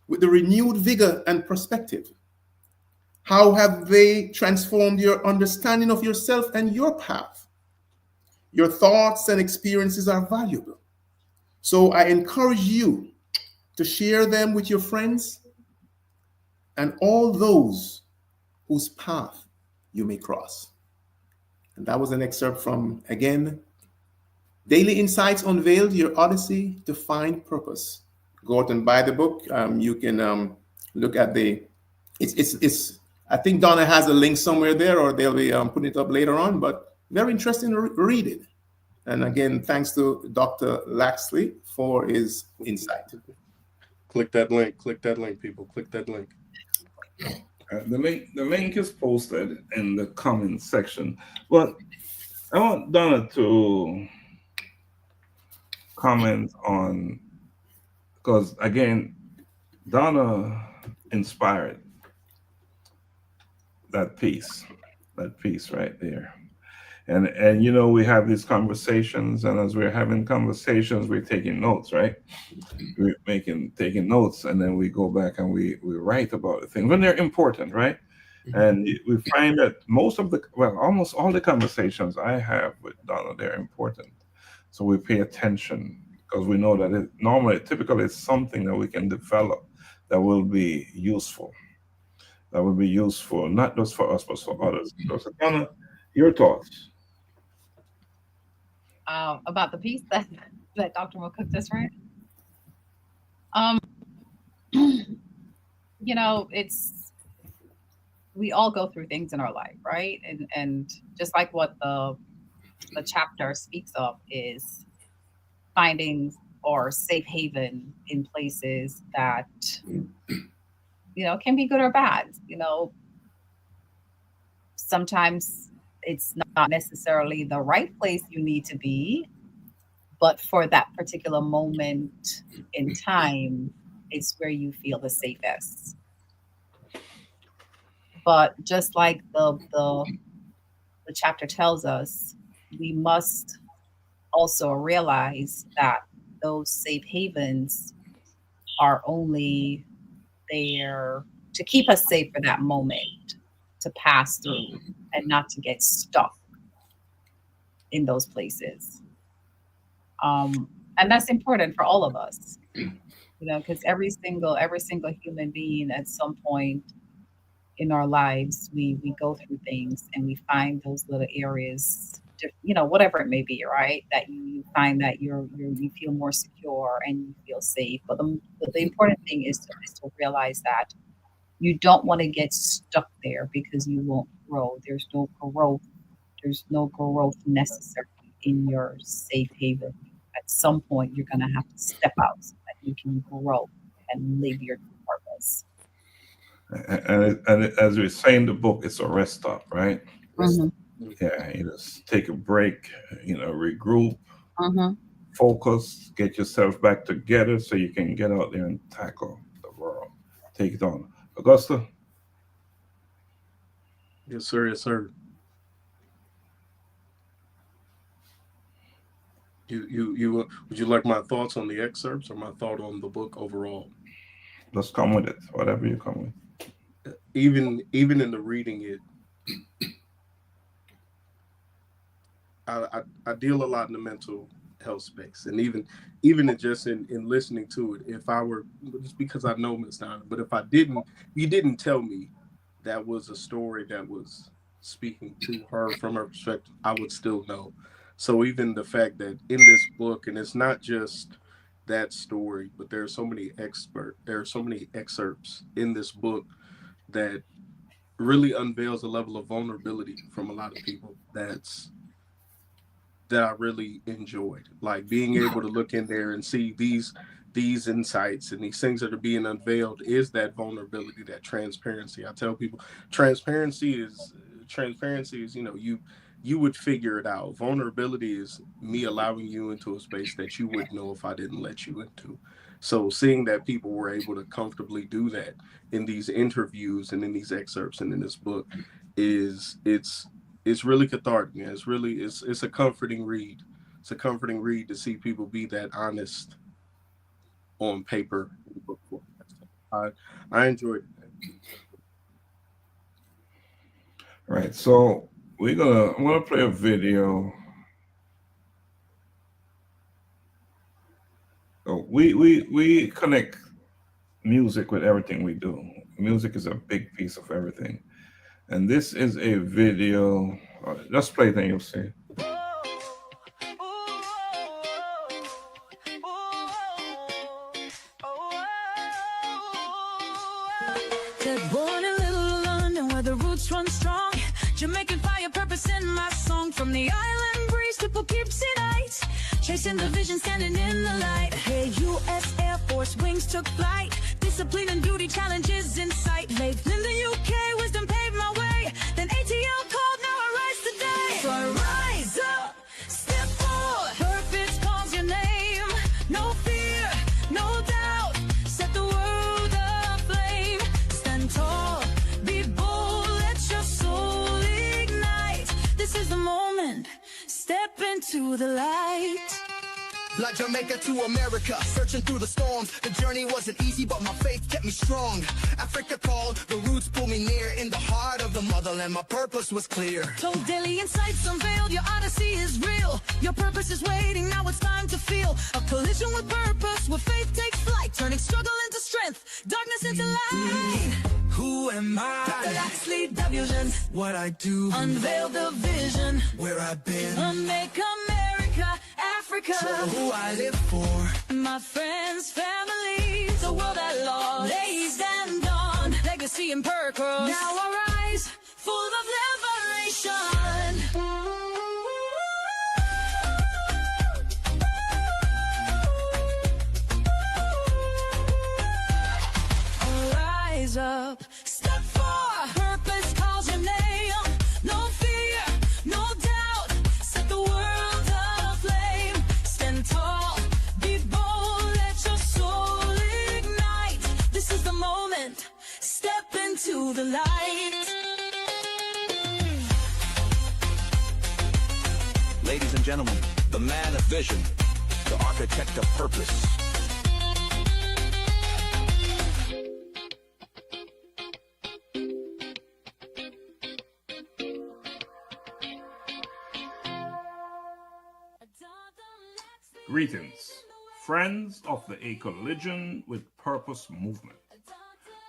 with the renewed vigor and perspective? How have they transformed your understanding of yourself and your path? Your thoughts and experiences are valuable. So I encourage you to share them with your friends and all those whose path you may cross. And that was an excerpt from, again, Daily Insights Unveiled, Your Odyssey to Find Purpose. Go out and buy the book. You can look at it's I think Donna has a link somewhere there, or they'll be putting it up later on, but very interesting to read it. And again, thanks to Dr. Laxley for his insight. Click that link, people. Click that link. The link is posted in the comment section. But I want Donna to comment on, because again, Donna inspired that piece right there. And we have these conversations, and as we're having conversations, we're taking notes, right? We're taking notes, and then we go back and we write about the things when they're important, right? And we find that almost all the conversations I have with Donna, they're important. So we pay attention because we know that typically it's something that we can develop that will be useful. That will be useful, not just for us, but for others. So Donna, your thoughts? About the piece that Dr. McCook just read. We all go through things in our life, right? And just like what the chapter speaks of is finding or safe haven in places that can be good or bad. Sometimes it's not necessarily the right place you need to be, but for that particular moment in time, it's where you feel the safest. But just like the chapter tells us, we must also realize that those safe havens are only there to keep us safe for that moment, to pass through and not to get stuck in those places. And that's important for all of us, because every single human being at some point in our lives, we go through things and we find those little areas, whatever it may be, right? That you find that you feel more secure and you feel safe. But the important thing is to realize that you don't want to get stuck there because you won't grow. There's no growth necessary in your safe haven. At some point, you're going to have to step out so that you can grow and live your purpose. As we say in the book, it's a rest stop, right? Mhm. Yeah, you just take a break, regroup, Mhm. focus, get yourself back together so you can get out there and tackle the world. Take it on. Augusta? Yes, sir. Yes, sir. Would you like my thoughts on the excerpts or my thought on the book overall? Just come with it, whatever you come with. Even in the reading it, I deal a lot in the mental health space, and even in listening to it, if I were, just because I know Miss Donna, but if I didn't, you didn't tell me that was a story that was speaking to her from her perspective, I would still know. So even the fact that in this book, and it's not just that story, but there are so many excerpts in this book that really unveils a level of vulnerability from a lot of people that I really enjoyed. Like being able to look in there and see these insights and these things that are being unveiled is that vulnerability, that transparency. I tell people transparency is, you would figure it out. Vulnerability is me allowing you into a space that you wouldn't know if I didn't let you into. So seeing that people were able to comfortably do that in these interviews and in these excerpts and in this book it's really cathartic. Man. It's a comforting read. It's a comforting read to see people be that honest on paper in book form. I enjoyed it. Right. So I'm gonna play a video. So we connect music with everything we do. Music is a big piece of everything. And this is a video. Just play it and you'll see. They're born in little London where the roots run strong. Jamaican fire purpose in my song. From the island breeze to Poughkeepsie nights, chasing the vision, standing in the light. Hey, U.S. Air Force wings took flight. Discipline and duty challenges in sight. Faith in the UK, wisdom paved my way. Then ATL called, now I rise today. So I rise up, step forward. Purpose calls your name. No fear, no doubt. Set the world aflame. Stand tall, be bold, let your soul ignite. This is the moment. Step into the light. Like Jamaica to America, searching through the storms. The journey wasn't easy, but my faith kept me strong. Africa called, the roots pulled me near. In the heart of the motherland, my purpose was clear. Told daily insights unveiled, your odyssey is real. Your purpose is waiting, now it's time to feel. A collision with purpose, where faith takes flight. Turning struggle into strength, darkness into light. Who am I? Dr. Laxley, the vision. What I do, Unveil the vision. where I've been, Make America, Africa. who I live for. My friends, family, the world at large. They stand on legacy and purpose. Now arise, full of liberation. Rise up, step forward. Purpose calls your name. No fear, no doubt. Set the world aflame. Stand tall, be bold, let your soul ignite. This is the moment. Step into the light. Ladies and gentlemen, the man of vision, the architect of purpose. Greetings, friends of the A Collision with Purpose movement.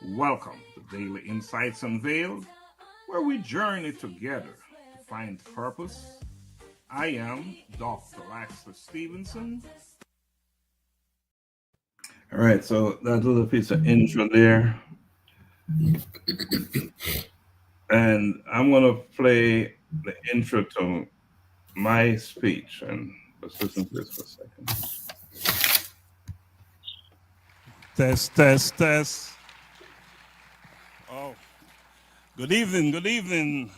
Welcome to Daily Insights Unveiled, where we journey together to find purpose. I am Dr. Stephenson. All right, so that little piece of intro there. And I'm going to play the intro to my speech. And let's listen to this for a second. Test. Oh, good evening, good evening.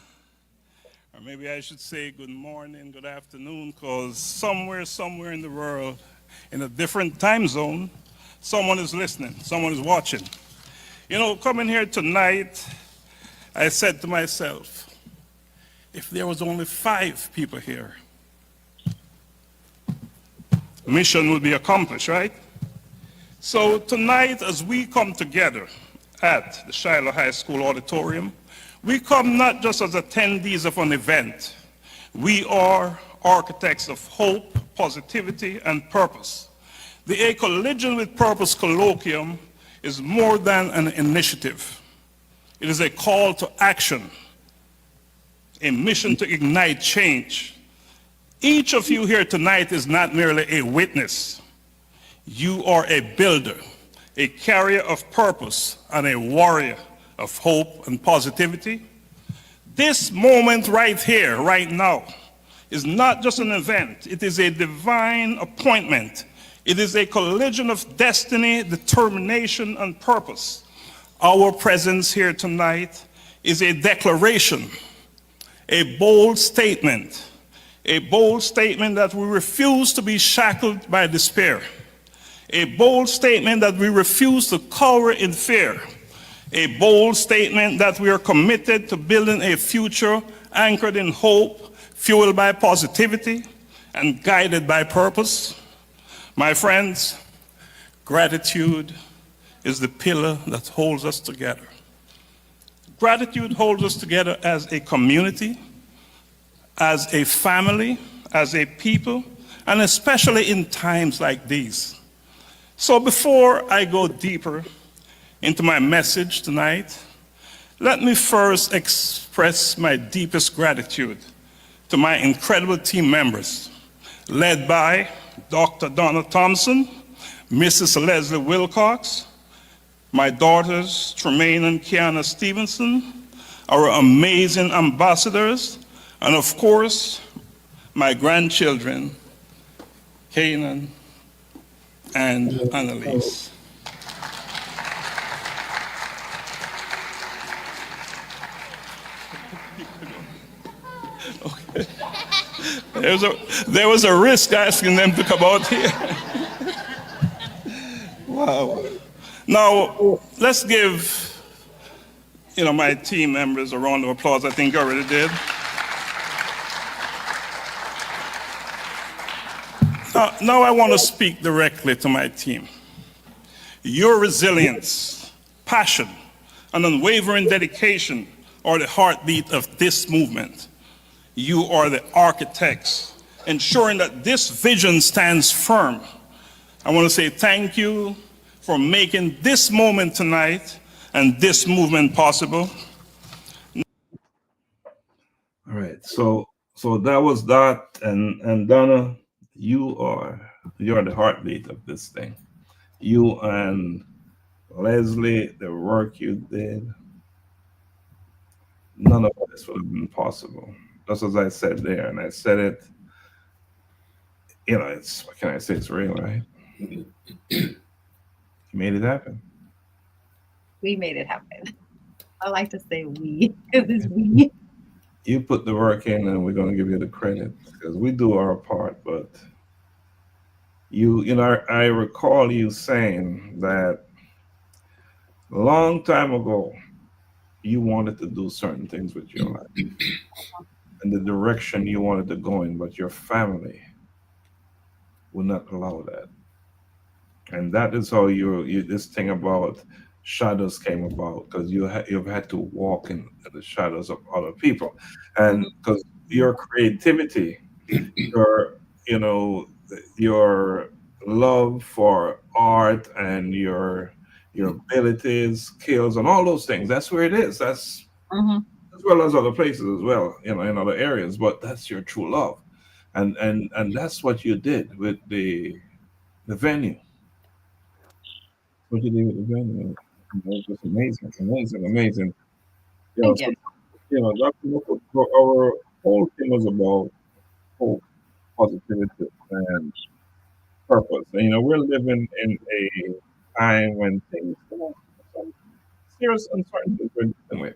Or maybe I should say good morning, good afternoon, because somewhere in the world, in a different time zone, someone is listening, someone is watching. You know, coming here tonight, I said to myself, if there was only 5 people here, mission would be accomplished, right? So tonight, as we come together at the Shiloh High School auditorium, we come not just as attendees of an event. We are architects of hope, positivity, and purpose. The A Collision with Purpose Colloquium is more than an initiative. It is a call to action, a mission to ignite change. Each of you here tonight is not merely a witness. You are a builder, a carrier of purpose, and a warrior of hope and positivity. This moment right here, right now, is not just an event. It is a divine appointment. It is a collision of destiny, determination, and purpose. Our presence here tonight is a declaration, a bold statement that we refuse to be shackled by despair, a bold statement that we refuse to cower in fear, a bold statement that we are committed to building a future anchored in hope, fueled by positivity, and guided by purpose. My friends, gratitude is the pillar that holds us together. Gratitude holds us together as a community, as a family, as a people, and especially in times like these. So before I go deeper into my message tonight, let me first express my deepest gratitude to my incredible team members, led by Dr. Donna Thompson, Mrs. Leslie Wilcox, my daughters, Tremaine and Kiana Stephenson, our amazing ambassadors, and of course, my grandchildren, Kanan and Annalise. Okay. There was a risk asking them to come out here. Wow. Now, let's give, my team members a round of applause. I think I already did. Now I want to speak directly to my team. Your resilience, passion, and unwavering dedication are the heartbeat of this movement. You are the architects, ensuring that this vision stands firm. I want to say thank you for making this moment tonight and this movement possible. All right, so that was that, and Donna, you're the heartbeat of this thing. You and Leslie, the work you did, none of this would have been possible. Just as I said there, and I said it, it's, what can I say, it's real, right? You made it happen. We made it happen. I like to say we, because it's we. You put the work in, and we're going to give you the credit, because we do our part, but I recall you saying that a long time ago, you wanted to do certain things with your life and the direction you wanted to go in, but your family would not allow that. And that is how this thing about shadows came about, because you've had to walk in the shadows of other people. And because your creativity, your love for art and your abilities, skills, and all those things, that's where it is. That's as well as other places as well, in other areas, but that's your true love. And that's what you did with the venue. What you did with the venue. It was just amazing, amazing, amazing. Thank you. Dr. McCook, our whole thing was about hope, positivity, and purpose. And, we're living in a time when things, serious uncertainties we're dealing with.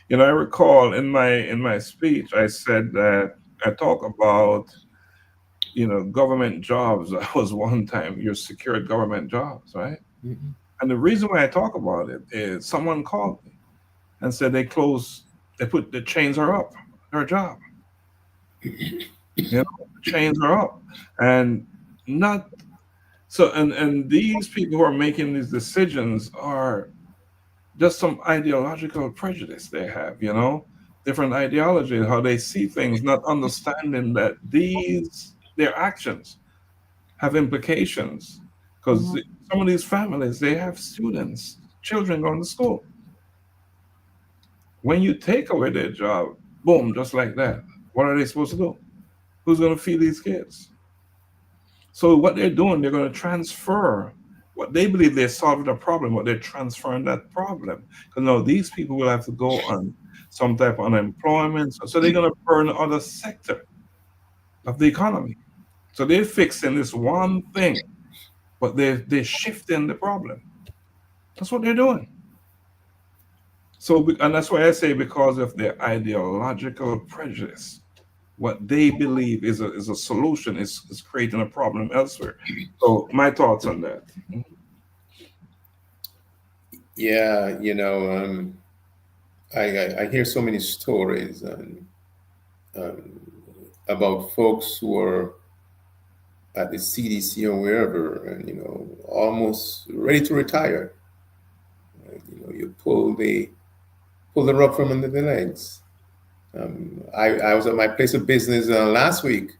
You know, I recall in my speech, I said that I talk about, you know, government jobs. That was one time your secured government jobs, right? Mhm. And the reason why I talk about it is someone called me and said they put the chains are up, her job. You know, the chains are up. And not so and these people who are making these decisions are just some ideological prejudice they have, you know, different ideology, how they see things, not understanding that their actions have implications. Because Mhm. some of these families, they have students, children going to school. When you take away their job, boom, just like that, what are they supposed to do? Who's going to feed these kids? So what they're doing, they're going to transfer what they believe they're solving a problem, but they're transferring that problem. Because no, these people will have to go on some type of unemployment. So they're going to burn other sector of the economy. So they're fixing this one thing, but they're shifting the problem. That's what they're doing. So, and that's why I say because of their ideological prejudice, what they believe is a solution is creating a problem elsewhere. So my thoughts on that. Yeah, you know, I hear so many stories um, about folks who are at the CDC or wherever, and you know, almost ready to retire. You know, you pull the rug from under the legs. I was at my place of business last week,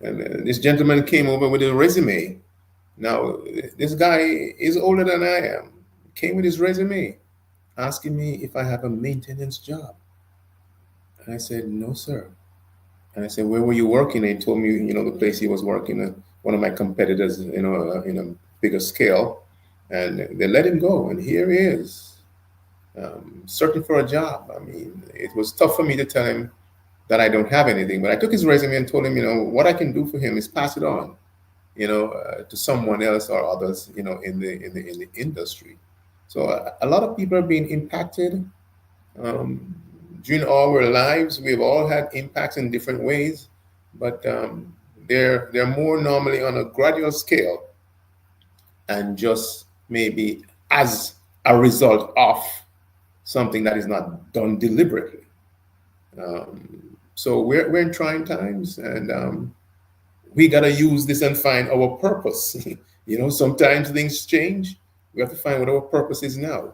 and this gentleman came over with a resume. Now, this guy is older than I am. Came with his resume, asking me if I have a maintenance job. And I said, no, sir. And I said, where were you working? And he told me, you know, the place he was working, one of my competitors, you know, in a bigger scale. And they let him go. And here he is, searching for a job. I mean, it was tough for me to tell him that I don't have anything, but I took his resume and told him, you know, what I can do for him is pass it on, you know, to someone else or others, you know, in the industry. So a lot of people are being impacted. Um, During our lives, we've all had impacts in different ways, but they're more normally on a gradual scale and just maybe as a result of something that is not done deliberately. So we're in trying times, and we got to use this and find our purpose. You know, sometimes things change. We have to find what our purpose is now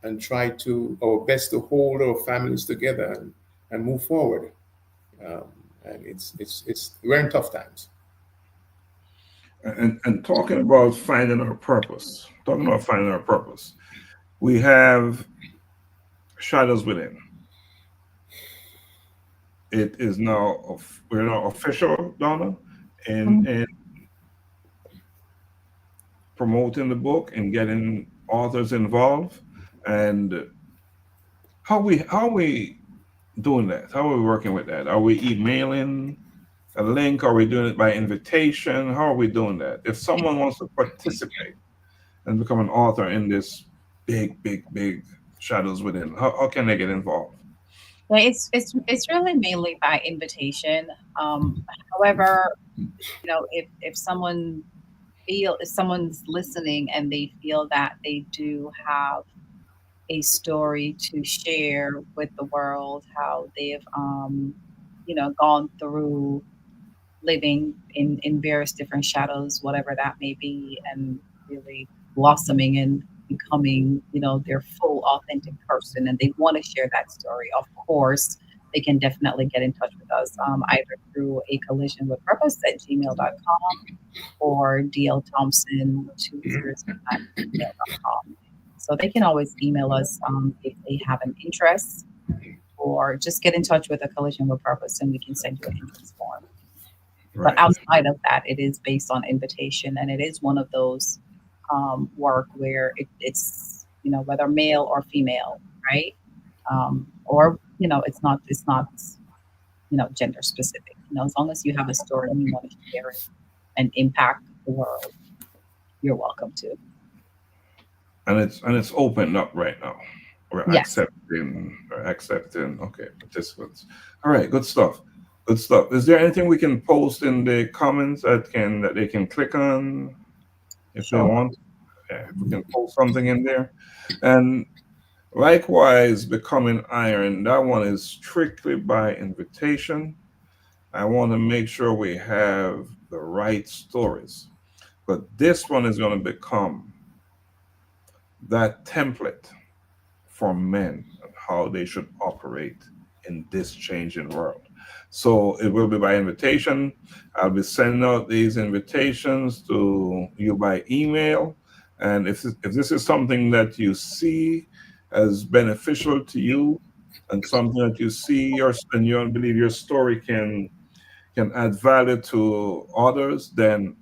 and try to our best to hold our families together and move forward. Um, and it's we're in tough times. And talking about finding our purpose, we have shadows within. It is now we're now official, Donna, and promoting the book and getting authors involved. And how are we doing that? How are we working with that? Are we emailing a link? Are we doing it by invitation? How are we doing that? If someone wants to participate and become an author in this big shadows within, how can they get involved? Yeah, it's really mainly by invitation. However, you know, if if someone's listening and they feel that they do have a story to share with the world, how they've you know, gone through living in various different shadows, whatever that may be, and really blossoming and becoming, you know, their full authentic person, and they want to share that story, of course they can definitely get in touch with us, either through a collision with purpose at gmail.com or dlthompson2009@gmail.com. So they can always email us if they have an interest, or just get in touch with a collision with purpose and we can send you an interest form. Right. But outside of that, it is based on invitation, and it is one of those work where it's, you know, whether male or female, right? Or, you know, it's not, you know, gender specific. You know, as long as you have a story and you want to share it and impact the world, you're welcome to. and it's opened up right now. We're Yes. accepting. Okay, participants. All right, good stuff. Good stuff. Is there anything we can post in the comments that they can click on if they Sure. want? Yeah, if we can post something in there, and likewise, becoming iron. That one is strictly by invitation. I want to make sure we have the right stories, but this one is going to become that template for men and how they should operate in this changing world. So it will be by invitation. I'll be sending out these invitations to you by email. And if this is something that you see as beneficial to you and something that you see and you believe your story can add value to others, then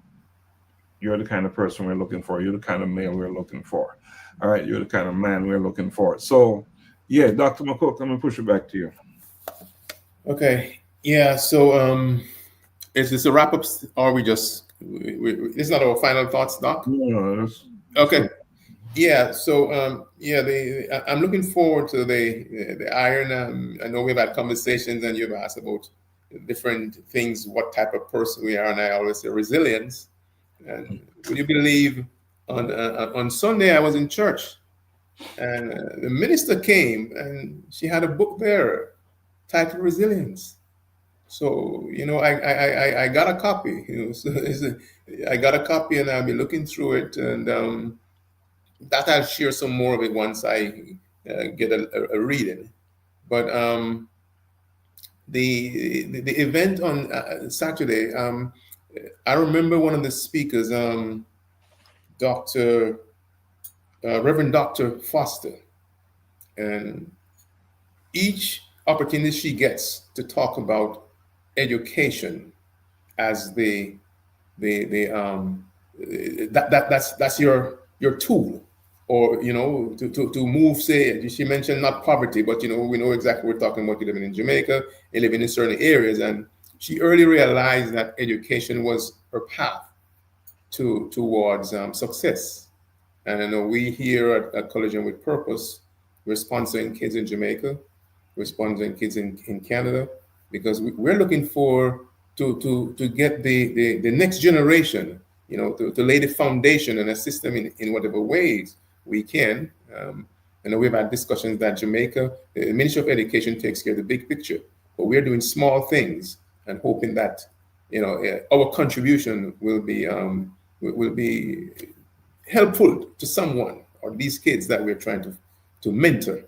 you're the kind of person we're looking for. You're the kind of male we're looking for. All right, you're the kind of man we're looking for. So, yeah, Dr. McCook, I'm gonna push it back to you. Okay. Yeah. So, is this a wrap up, or we just this is not our final thoughts, Doc? No, okay. Yeah. So, I'm looking forward to the iron. I know we've had conversations, and you've asked about different things, what type of person we are, and I always say resilience. And would you believe on Sunday I was in church, and the minister came, and she had a book there titled Resilience. So I got a copy. So I got a copy, and I'll be looking through it, and that I'll share some more of it once I get a reading. But the event on Saturday, I remember one of the speakers, Reverend Dr. Foster, and each opportunity she gets to talk about education as that's your tool, or to move. Say she mentioned not poverty, but we know exactly what we're talking about. You're living in Jamaica, you're living in certain areas, and she early realized that education was her path towards success. And I know we here at Collision with Purpose, we're sponsoring kids in Jamaica, we're sponsoring kids in Canada, because we're looking for to get the next generation, to lay the foundation and assist them in whatever ways we can. I know we've had discussions that Jamaica, the Ministry of Education takes care of the big picture, but we're doing small things and hoping that our contribution will be helpful to someone or these kids that we're trying to mentor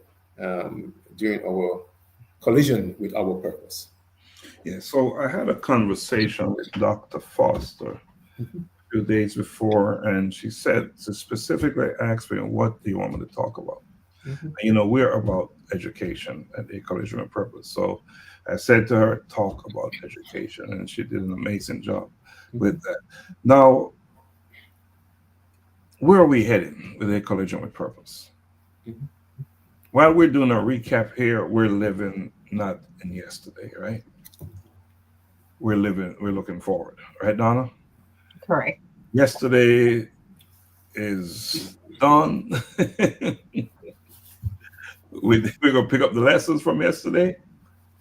during our collision with our purpose. Yeah, so I had a conversation with Dr. Foster a few days before, and she specifically asked me, what do you want me to talk about? We're about education at a Collision with Purpose. So I said to her, talk about education, and she did an amazing job with that. Now, where are we heading with a Collision with Purpose? While we're doing a recap here, we're living not in yesterday, right? We're looking forward, right, Donna? Correct. Yesterday is done. We're going to pick up the lessons from yesterday,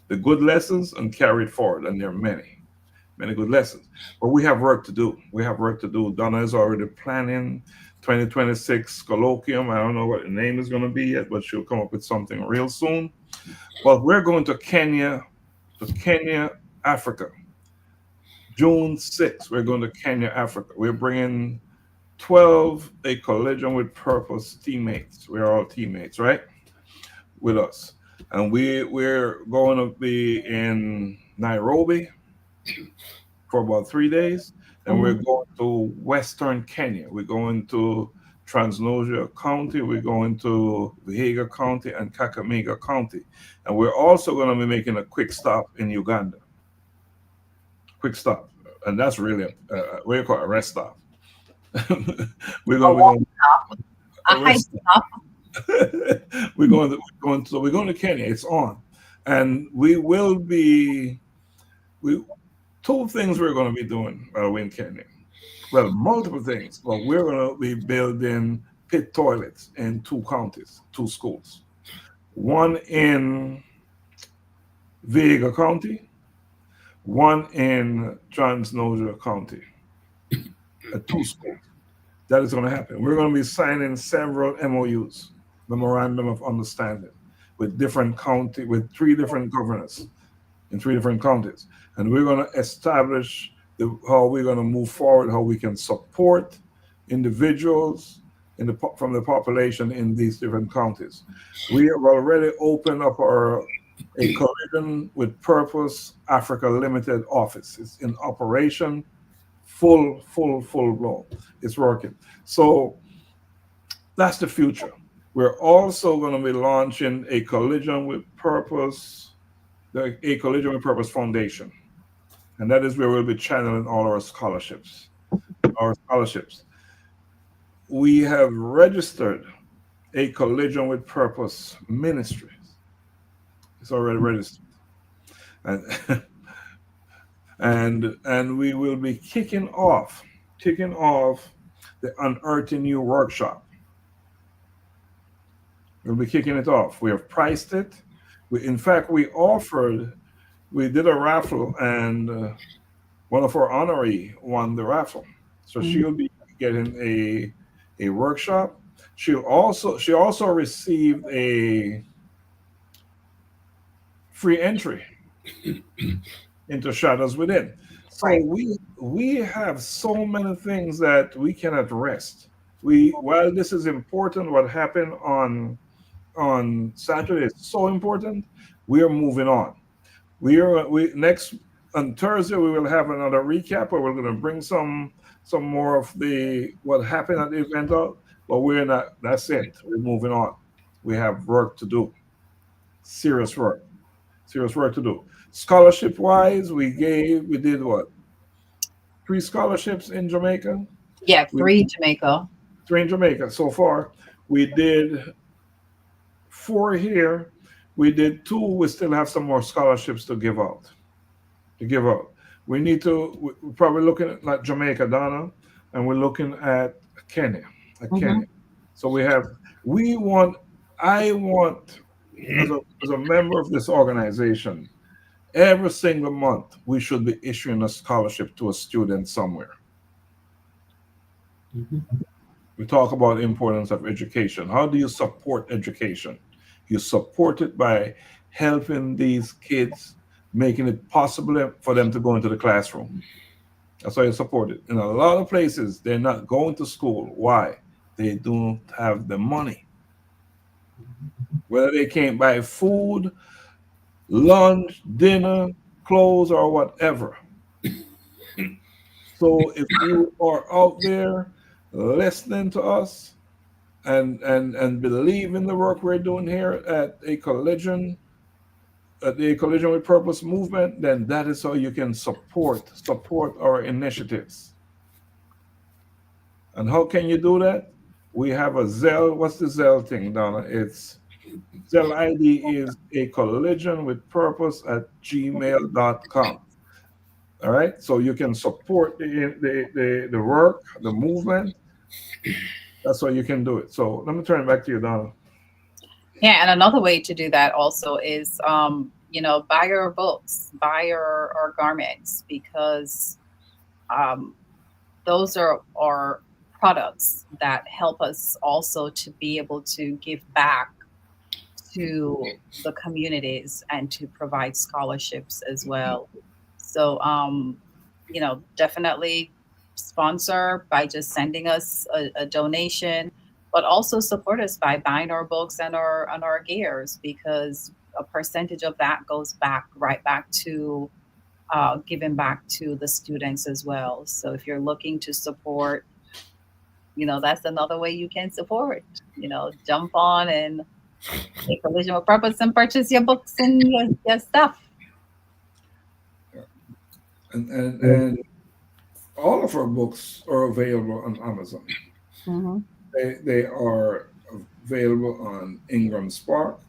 the good lessons, and carry it forward. And there are many, many good lessons. But we have work to do. Donna is already planning 2026 Colloquium. I don't know what the name is going to be yet, but she'll come up with something real soon. But we're going to Kenya, Africa. June 6th, we're going to Kenya, Africa. We're bringing 12 A Collision with Purpose teammates. We're all teammates, right? With us. And we're going to be in Nairobi for about 3 days. And we're going to Western Kenya. We're going to Transnosia County. We're going to Vihiga County and Kakamega County. And we're also going to be making a quick stop in Uganda. Quick stop. And that's really what do you call it? A rest stop. We're going to Kenya. It's on. And we will be two things we're going to be doing while we're in Kenya. Well, multiple things. Well, we're going to be building pit toilets in 2 counties, 2 schools. One in Vihiga County, one in Transnoja County. 2 schools. That is going to happen. We're going to be signing several MOUs, memorandum of understanding, with different county, with 3 different governors in 3 different counties, and we're going to establish how we're going to move forward, how we can support individuals from the population in these different counties. We have already opened up a Collision with Purpose Africa Limited office. It's in operation, full blown. It's working. So that's the future. We're also going to be launching a Collision with Purpose Foundation, and that is where we'll be channeling all our scholarships. We have registered a Collision with Purpose ministry. It's already registered, and we will be kicking off the Unearthing You workshop. We'll be kicking it off. We have priced it. In fact, we did a raffle, and one of our honoree won the raffle. So she'll be getting a workshop. She also received a free entry into Shadows Within. So we have so many things that we cannot rest. While this is important, what happened on Saturday is so important, we are moving on. Next on Thursday we will have another recap where we're going to bring some more of what happened at the event out, but we're not. That's it. We're moving on. We have work to do. Serious work to do. Scholarship wise, we did what? 3 scholarships in Jamaica. Yeah, 3 in Jamaica. 3 in Jamaica so far. We did 4 here. We did 2. We still have some more scholarships to give out. We're probably looking at like Jamaica, Donna, and we're looking at Kenya. So I want as a member of this organization, every single month we should be issuing a scholarship to a student somewhere. We talk about the importance of education. How do you support education? You support it by helping these kids, making it possible for them to go into the classroom. That's how you support it. In a lot of places, they're not going to school. Why? They don't have the money. Whether they can't buy food, lunch, dinner, clothes, or whatever. So if you are out there listening to us and believe in the work we're doing here at the Collision with Purpose movement, then that is how you can support our initiatives. And how can you do that? We have a Zelle. What's the Zelle thing, Donna? It's Zelle ID is a Collision with Purpose at gmail.com. All right, so you can support the work, the movement. That's how you can do it. So let me turn it back to you, Donna. Yeah, and another way to do that also is, buy our books, buy our garments, because those are our products that help us also to be able to give back to the communities and to provide scholarships as well. So, definitely sponsor by just sending us a donation, but also support us by buying our books and our gears, because a percentage of that goes right back to giving back to the students as well. So if you're looking to support, that's another way you can support. Jump on and take Collision with Purpose and purchase your books and your stuff. And all of our books are available on Amazon. They are available on Ingram Spark.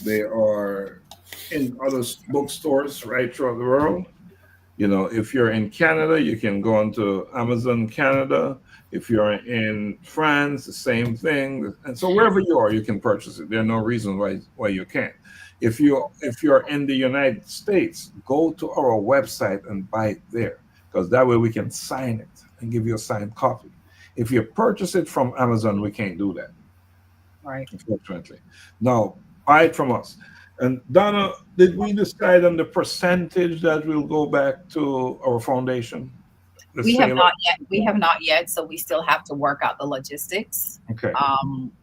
They are in other bookstores right throughout the world. You know, if you're in Canada, you can go onto Amazon Canada. If you're in France, the same thing. And so wherever you are, you can purchase it. There's no reason why you can't. If you're in the United States, go to our website and buy it there, because that way we can sign it and give you a signed copy. If you purchase it from Amazon, we can't do that, Right. unfortunately. Now, buy it from us. And Donna, did we decide on the percentage that will go back to our foundation? The We have sale- not yet. We have not yet. So we still have to work out the logistics Okay,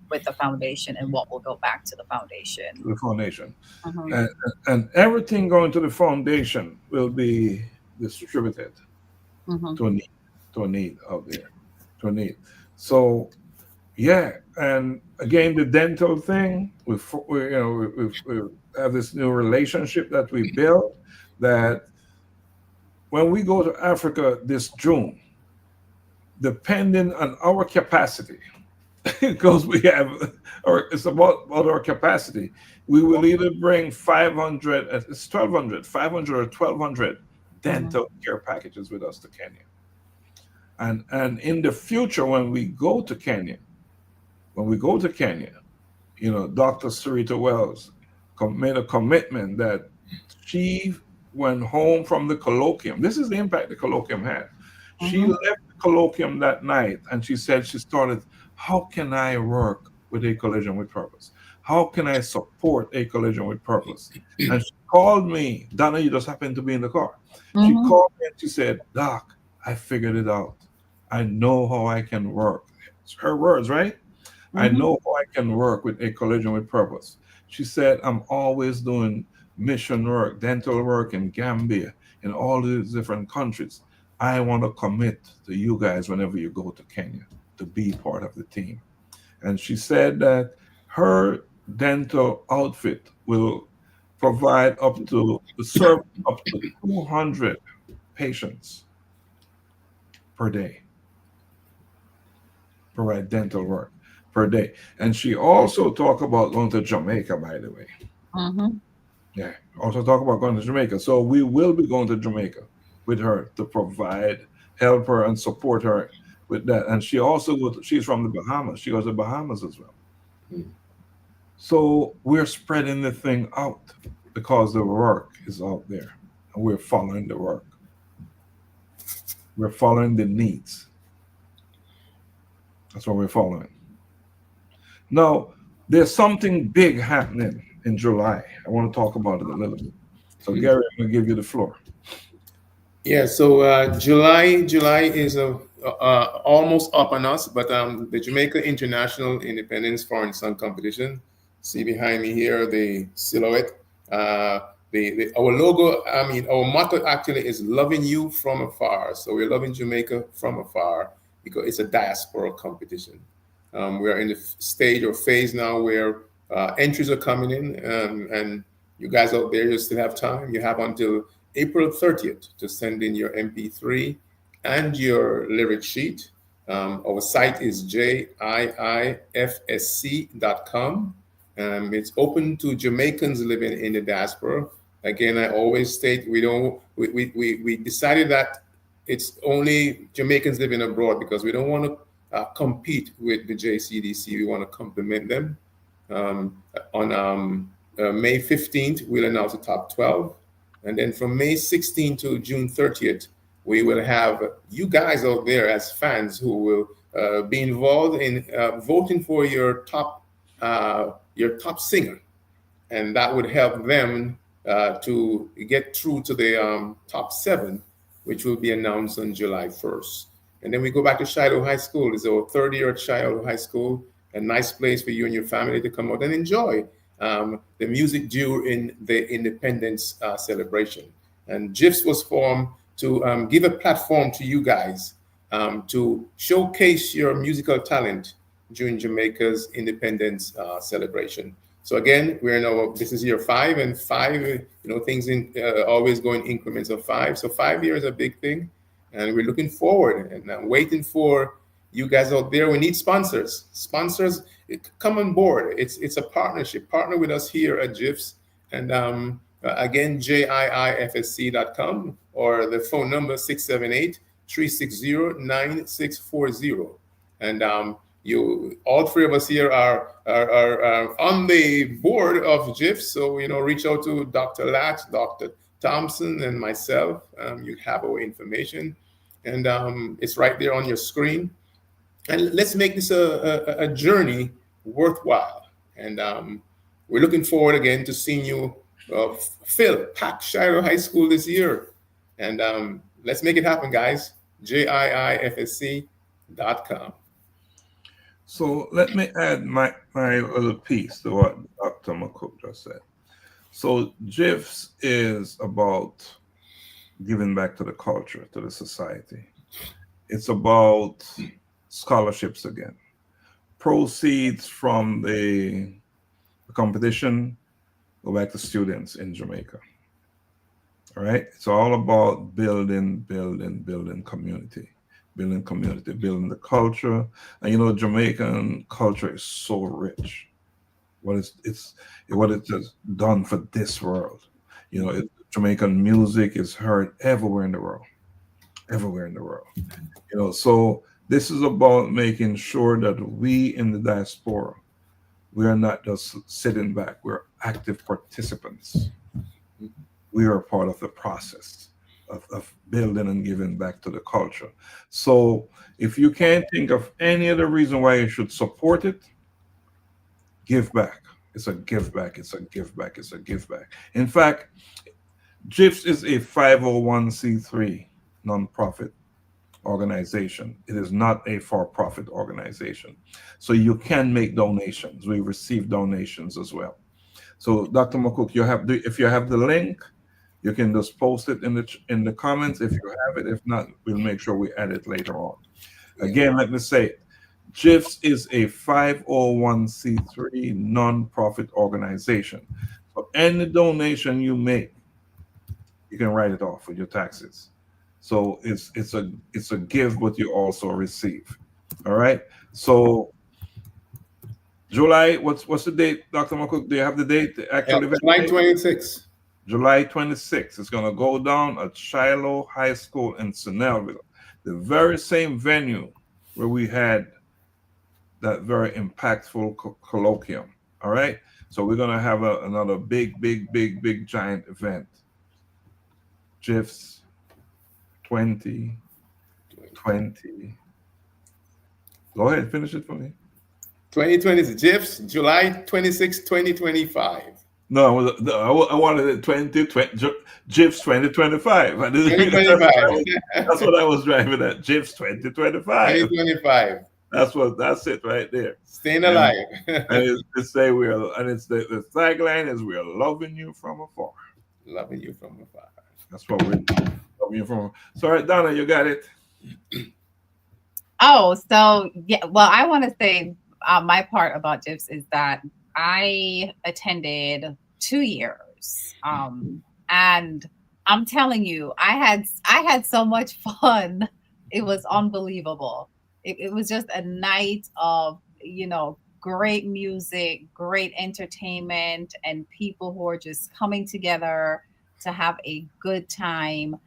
with the foundation and what will go back to the foundation. the foundation. Mhm. And everything going to the foundation will be distributed Mhm. to a need out there, to a need. So, yeah, and again, the dental thing, we have this new relationship that we built, that when we go to Africa this June, depending on our capacity, because we have, or it's about our capacity, we will either bring 500, it's 1,200, 500 or 1,200 dental care packages with us to Kenya. And in the future, when we go to Kenya, you know, Dr. Sarita Wells made a commitment that she went home from the colloquium. This is the impact the colloquium had. She left the colloquium that night and she said she started, how can I work with A Collision with Purpose? How can I support A Collision with Purpose? And she called me. Donna, you just happened to be in the car. She called me and she said, Doc, I figured it out. I know how I can work. It's her words, right? I know how I can work with A Collision with Purpose. She said, I'm always doing mission work, dental work in Gambia, in all these different countries. I want to commit to you guys whenever you go to Kenya to be part of the team. And she said that her dental outfit will provide serve up to 200 patients per day. Provide dental work per day. And she also talked about going to Jamaica, by the way. Yeah, also talk about going to Jamaica. So we will be going to Jamaica with her to provide, help her, and support her with that. And she also she's from the Bahamas. She goes to Bahamas as well. So we're spreading the thing out because the work is out there, and we're following the work. We're following the needs. That's what we're following. Now, there's something big happening in July. I want to talk about it a little bit. So, Gary, I'm going to give you the floor. Yeah, so July is almost up on us, but the Jamaica International Independence Foreign Song Competition. See behind me here the silhouette. Our logo, our motto actually is loving you from afar. So we're loving Jamaica from afar because it's a diaspora competition. We are in the stage or phase now where entries are coming in, and you guys out there, you still have time. You have until April 30th to send in your MP3 and your lyric sheet. Our site is jiifsc.com. It's open to Jamaicans living in the diaspora. Again, I always state we decided that it's only Jamaicans living abroad because we don't want to compete with the JCDC. We want to complement them. On May 15th, we'll announce the top 12. And then from May 16th to June 30th, we will have you guys out there as fans who will be involved in voting for your top singer. And that would help them to get through to the top 7, which will be announced on July 1st. And then we go back to Shiloh High School. It's our 3rd year at Shiloh High School, a nice place for you and your family to come out and enjoy the music during the Independence celebration. And GIFs was formed to give a platform to you guys to showcase your musical talent during Jamaica's Independence celebration. So again, this is year 5, and 5, things always go in increments of 5. So 5 years is a big thing. And we're looking forward and I'm waiting for you guys out there. We need sponsors. Come on board. It's a partnership. Partner with us here at GIFs, and Again, JIIFSC.com, or the phone number 678-360-9640. And you, all three of us here are on the board of GIF. So, reach out to Dr. Lax, Dr. Thompson, and myself. You have our information, and it's right there on your screen. And let's make this a journey worthwhile. And we're looking forward again to seeing you pack Shiloh High School this year. And let's make it happen, guys. JIIFSC.com. So let me add my little piece to what Dr. McCook just said. So GIFs is about giving back to the culture, to the society. It's about scholarships again. Proceeds from the competition go back to students in Jamaica. All right? It's all about building community. Building the culture. And Jamaican culture is so rich. What it's just done for this world. Jamaican music is heard everywhere in the world. So this is about making sure that we in the diaspora, we are not just sitting back, we're active participants. We are part of the process of building and giving back to the culture. So if you can't think of any other reason why you should support it, give back. It's a give back. In fact, GIFs is a 501c3 nonprofit organization. It is not a for-profit organization. So you can make donations. We receive donations as well. So Dr. McCook, if you have the link, you can just post it in the comments if you have it. If not, we'll make sure we add it later on. Again, let me say, GIFs is a 501c3 nonprofit organization. So any donation you make, you can write it off with your taxes. So it's a give, but you also receive. All right. So July, what's the date, Dr. McCook? Do you have the date? July 26th. July 26th. It's going to go down at Shiloh High School in Snellville, the very same venue where we had that very impactful colloquium. All right. So we're going to have another big giant event. GIFs 2020. Go ahead, finish it for me. 2020 GIFs, July 26, 2025. No, I wanted it 2020, GIFs 2025. 2025. That's what I was driving at. GIFs 2025. 2025. That's it right there. Staying alive. And the tagline is "We are loving you from afar." Loving you from afar. That's what we're loving you from afar. Sorry, Donna, you got it. Oh, so yeah. Well, I want to say my part about GIFs is that I attended 2 years, and I'm telling you, I had so much fun. It was unbelievable. It was just a night of great music, great entertainment, and people who are just coming together to have a good time,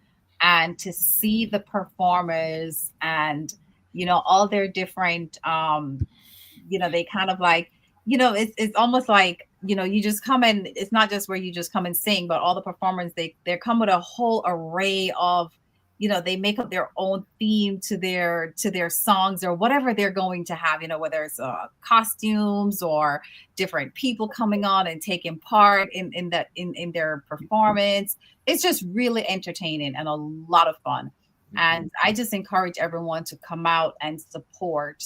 and to see the performers and all their different they kind of like it's almost like you just come in. It's not just where you just come and sing, but all the performers they come with a whole array of they make up their own theme to their songs or whatever they're going to have, whether it's costumes or different people coming on and taking part in their performance. It's just really entertaining and a lot of fun. And I just encourage everyone to come out and support.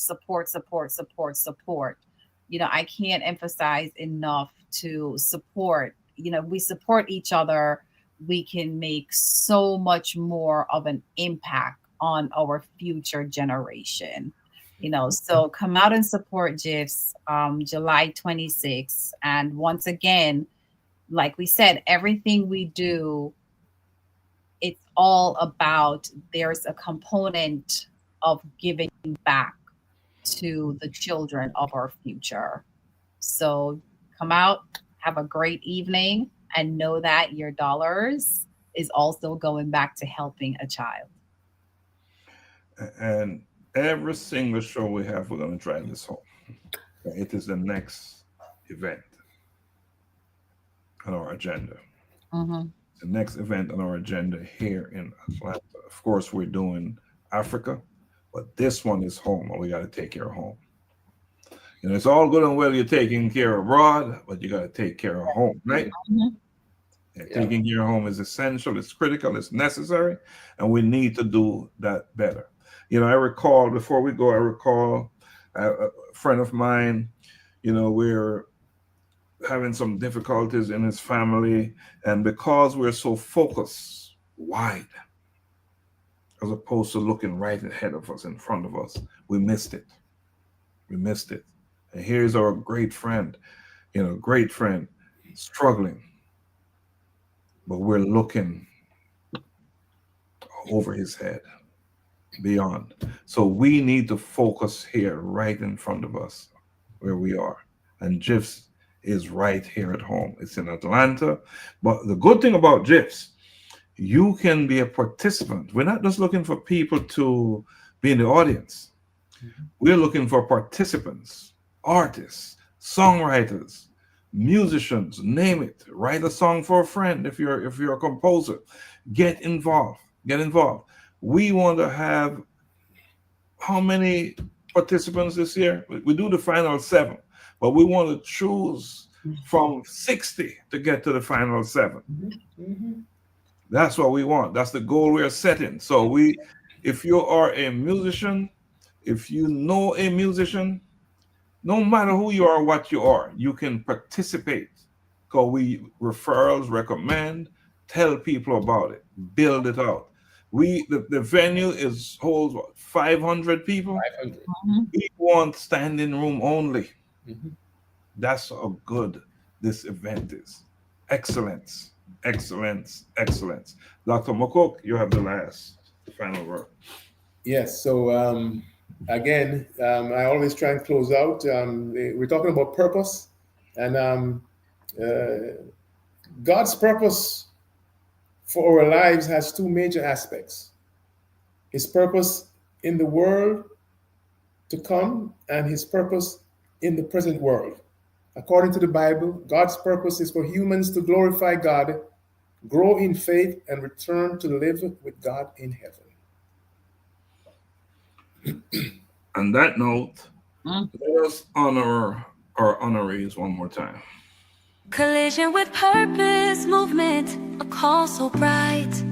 I can't emphasize enough to support. We support each other. We can make so much more of an impact on our future generation. So come out and support GIFs July 26th. And once again, like we said, everything we do, it's all about, there's a component of giving back to the children of our future. So come out, have a great evening, and know that your dollars is also going back to helping a child. And every single show we have, we're going to drive this home. It is the next event on our agenda. Mm-hmm. The next event on our agenda here in Atlanta. Of course, we're doing Africa, but this one is home, and we got to take care of home. You know, it's all good and well you're taking care abroad, but you got to take care of home, right? Mm-hmm. Yeah, taking care of home is essential, it's critical, it's necessary, and we need to do that better. You know, I recall, before we go, a friend of mine, you know, we're having some difficulties in his family, and because we're so focused wide, as opposed to looking right ahead of us, in front of us, we missed it. We missed it. And here's our great friend, you know, great friend, struggling, but we're looking over his head, beyond. So we need to focus here, right in front of us, where we are. And GIFs is right here at home. It's in Atlanta. But the good thing about GIFs, you can be a participant. We're not just looking for people to be in the audience. We're looking for participants, artists, songwriters, musicians, name it. Write a song for a friend if you're a composer. Get involved. Get involved. We want to have how many participants this year? We do the final 7, but we want to choose from 60 to get to the final 7. Mm-hmm. That's what we want. That's the goal we're setting. So if you are a musician, if you know a musician, no matter who you are, what you are, you can participate. Because we referrals, recommend, tell people about it, build it out. The venue holds what, 500 people. 500. Mm-hmm. We want standing room only. Mm-hmm. That's how good this event is. Excellence, excellence, excellence. Dr. McCook, you have the final word. Yes. So again, I always try and close out. We're talking about purpose, and God's purpose for our lives has 2 major aspects: His purpose in the world to come and His purpose in the present world. According to the Bible, God's purpose is for humans to glorify God, grow in faith, and return to live with God in heaven. On that note, let us honor our honorees one more time. Collision with purpose, movement, a call so bright.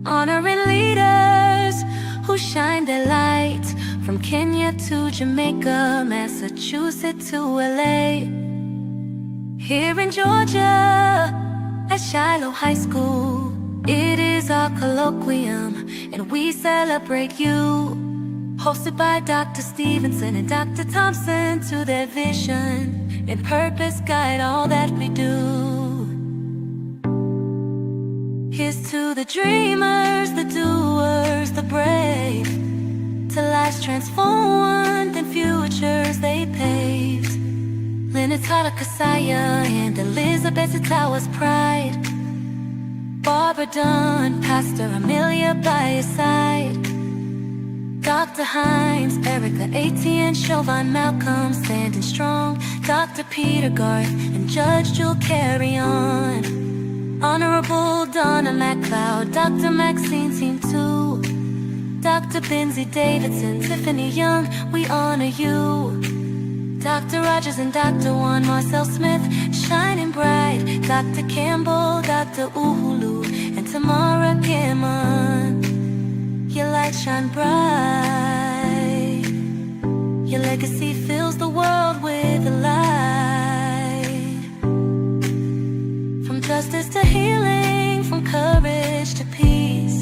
Honoring leaders who shine their light. From Kenya to Jamaica, Massachusetts to LA. Here in Georgia, at Shiloh High School, it is our colloquium, and we celebrate you. Hosted by Dr. Stephenson and Dr. Thompson, to their vision and purpose guide all that we do. Here's to the dreamers, the doers, the brave, to lives transformed and futures they paved. Leonard Kasaya and Elizabeth Towers Pride, Barbara Dunn, Pastor Amelia by his side, Dr. Hines, Erica Etienne, Chauvin, Malcolm standing strong, Dr. Peter Garth and Judge Jewel carry on. Honorable Donna MacLeod, Dr. Maxine Team 2, Dr. Benzie Davidson, Tiffany Young, we honor you. Dr. Rogers and Dr. Juan, Marcel Smith, shining bright, Dr. Campbell, Dr. Uhulu, and Tamara Gammon. Your light shine bright. Your legacy fills the world with a light. From justice to healing, from courage to peace,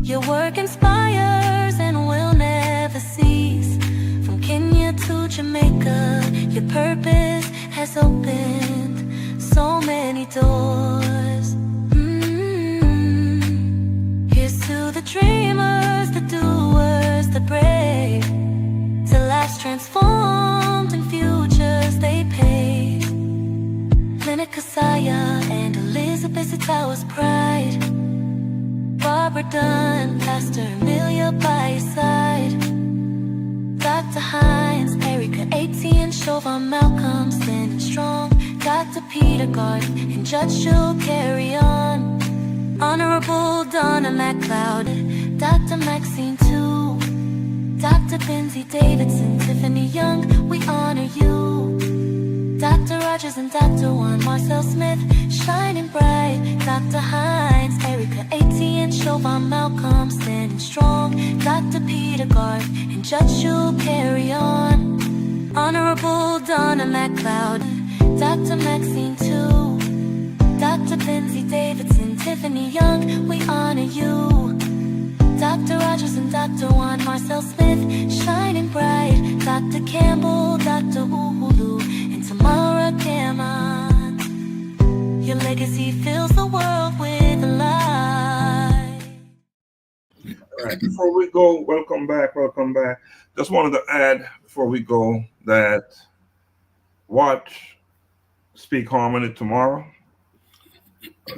your work inspires and will never cease. From Kenya to Jamaica, your purpose has opened so many doors. Here's to the dreamers, the doers, the brave, to lives transformed and futures they pave. Leonard Kasaya Robert Dunn, Pastor Amelia by his side, Dr. Hines, Erica, A.T. Chauvin, Malcolm, standing strong, Dr. Peter Garth, and Judge Joe carry on. Honorable Donna MacLeod, Dr. Maxine too, Dr. Benzie Davidson, Tiffany Young, we honor you. Dr. Rogers and Dr. Juan, Marcel Smith, shining bright. Dr. Hines, Erica, A.T. Chauvin, Malcolm, standing strong. Dr. Peter Garth, and Judge Joe carry on. Honorable Donna MacLeod, Dr. Maxine too, Dr. Benzie Davidson, Tiffany Young, we honor you. Dr. Rogers and Dr. Juan, Marcel Smith, shining bright. Dr. Campbell, Dr. Uhulu, and Tamara Gammon. Your legacy fills the world with light. All right, before we go, welcome back. Just wanted to add before we go that watch Speak Harmony tomorrow.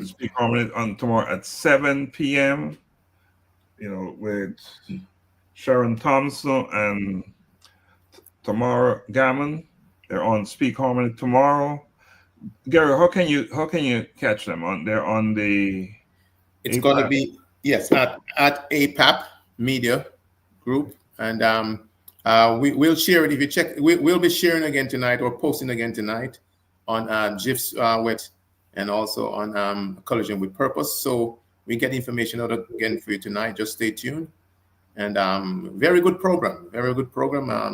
Speak Harmony on tomorrow at 7 p.m. With Sharon Thompson and Tamara Gammon. They're on Speak Harmony tomorrow. Gary, how can you catch them on? They're on the. It's going to be at APAP Media Group, and we'll share it. If you check, we'll be sharing again tonight or posting again tonight on GIFs with, and also on Collision with Purpose. So we get information out again for you tonight. Just stay tuned. And very good program.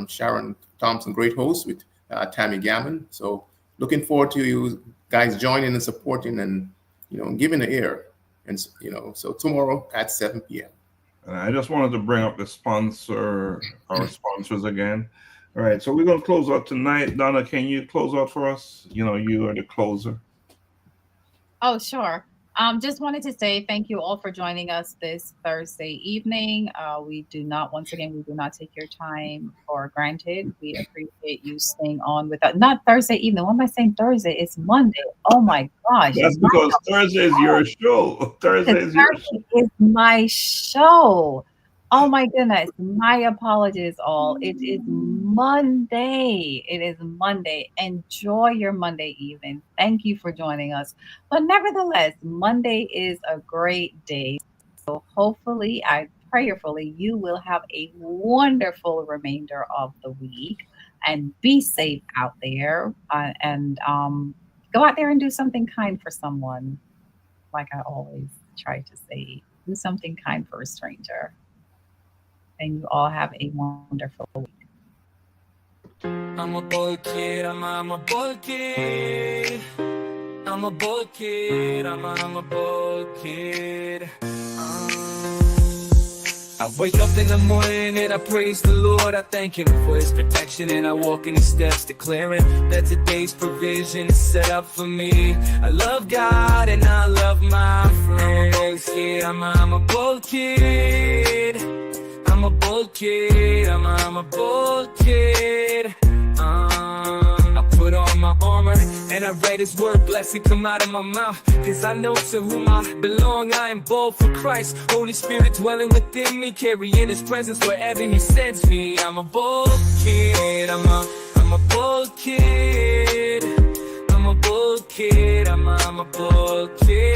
Sharon Thompson, great host with Tammy Gammon. So looking forward to you guys joining and supporting and giving the ear. And so tomorrow at 7 p.m. I just wanted to bring up our sponsors again. All right, so we're going to close out tonight. Donna, can you close out for us? You are the closer. Oh, sure. Just wanted to say thank you all for joining us this Thursday evening. We do not take your time for granted. We appreciate you staying on with us. Not Thursday evening. What am I saying? Thursday? It's Monday. Oh my gosh. That's because Thursday is your show. Thursday is my show. Oh my goodness. My apologies all. It is Monday. Enjoy your Monday evening. Thank you for joining us. But nevertheless, Monday is a great day. So hopefully, prayerfully, you will have a wonderful remainder of the week and be safe out there and go out there and do something kind for someone. Like I always try to say, do something kind for a stranger. And you all have a wonderful week. I'm a boy kid, I'm a boy kid. I'm a boy kid, I'm a boy kid. I wake up in the morning and I praise the Lord. I thank Him for His protection and I walk in His steps, declaring that today's provision is set up for me. I love God and I love my friends. Yeah, I'm a bold kid. I'm a bold kid. I'm a bold kid. I put on my armor and I write His word, blessing come out of my mouth. Cause I know to whom I belong. I am bold for Christ. Holy Spirit dwelling within me, carrying His presence wherever He sends me. I'm a bold kid. I'm a bold kid. I'm a bold kid. I'm a bold kid.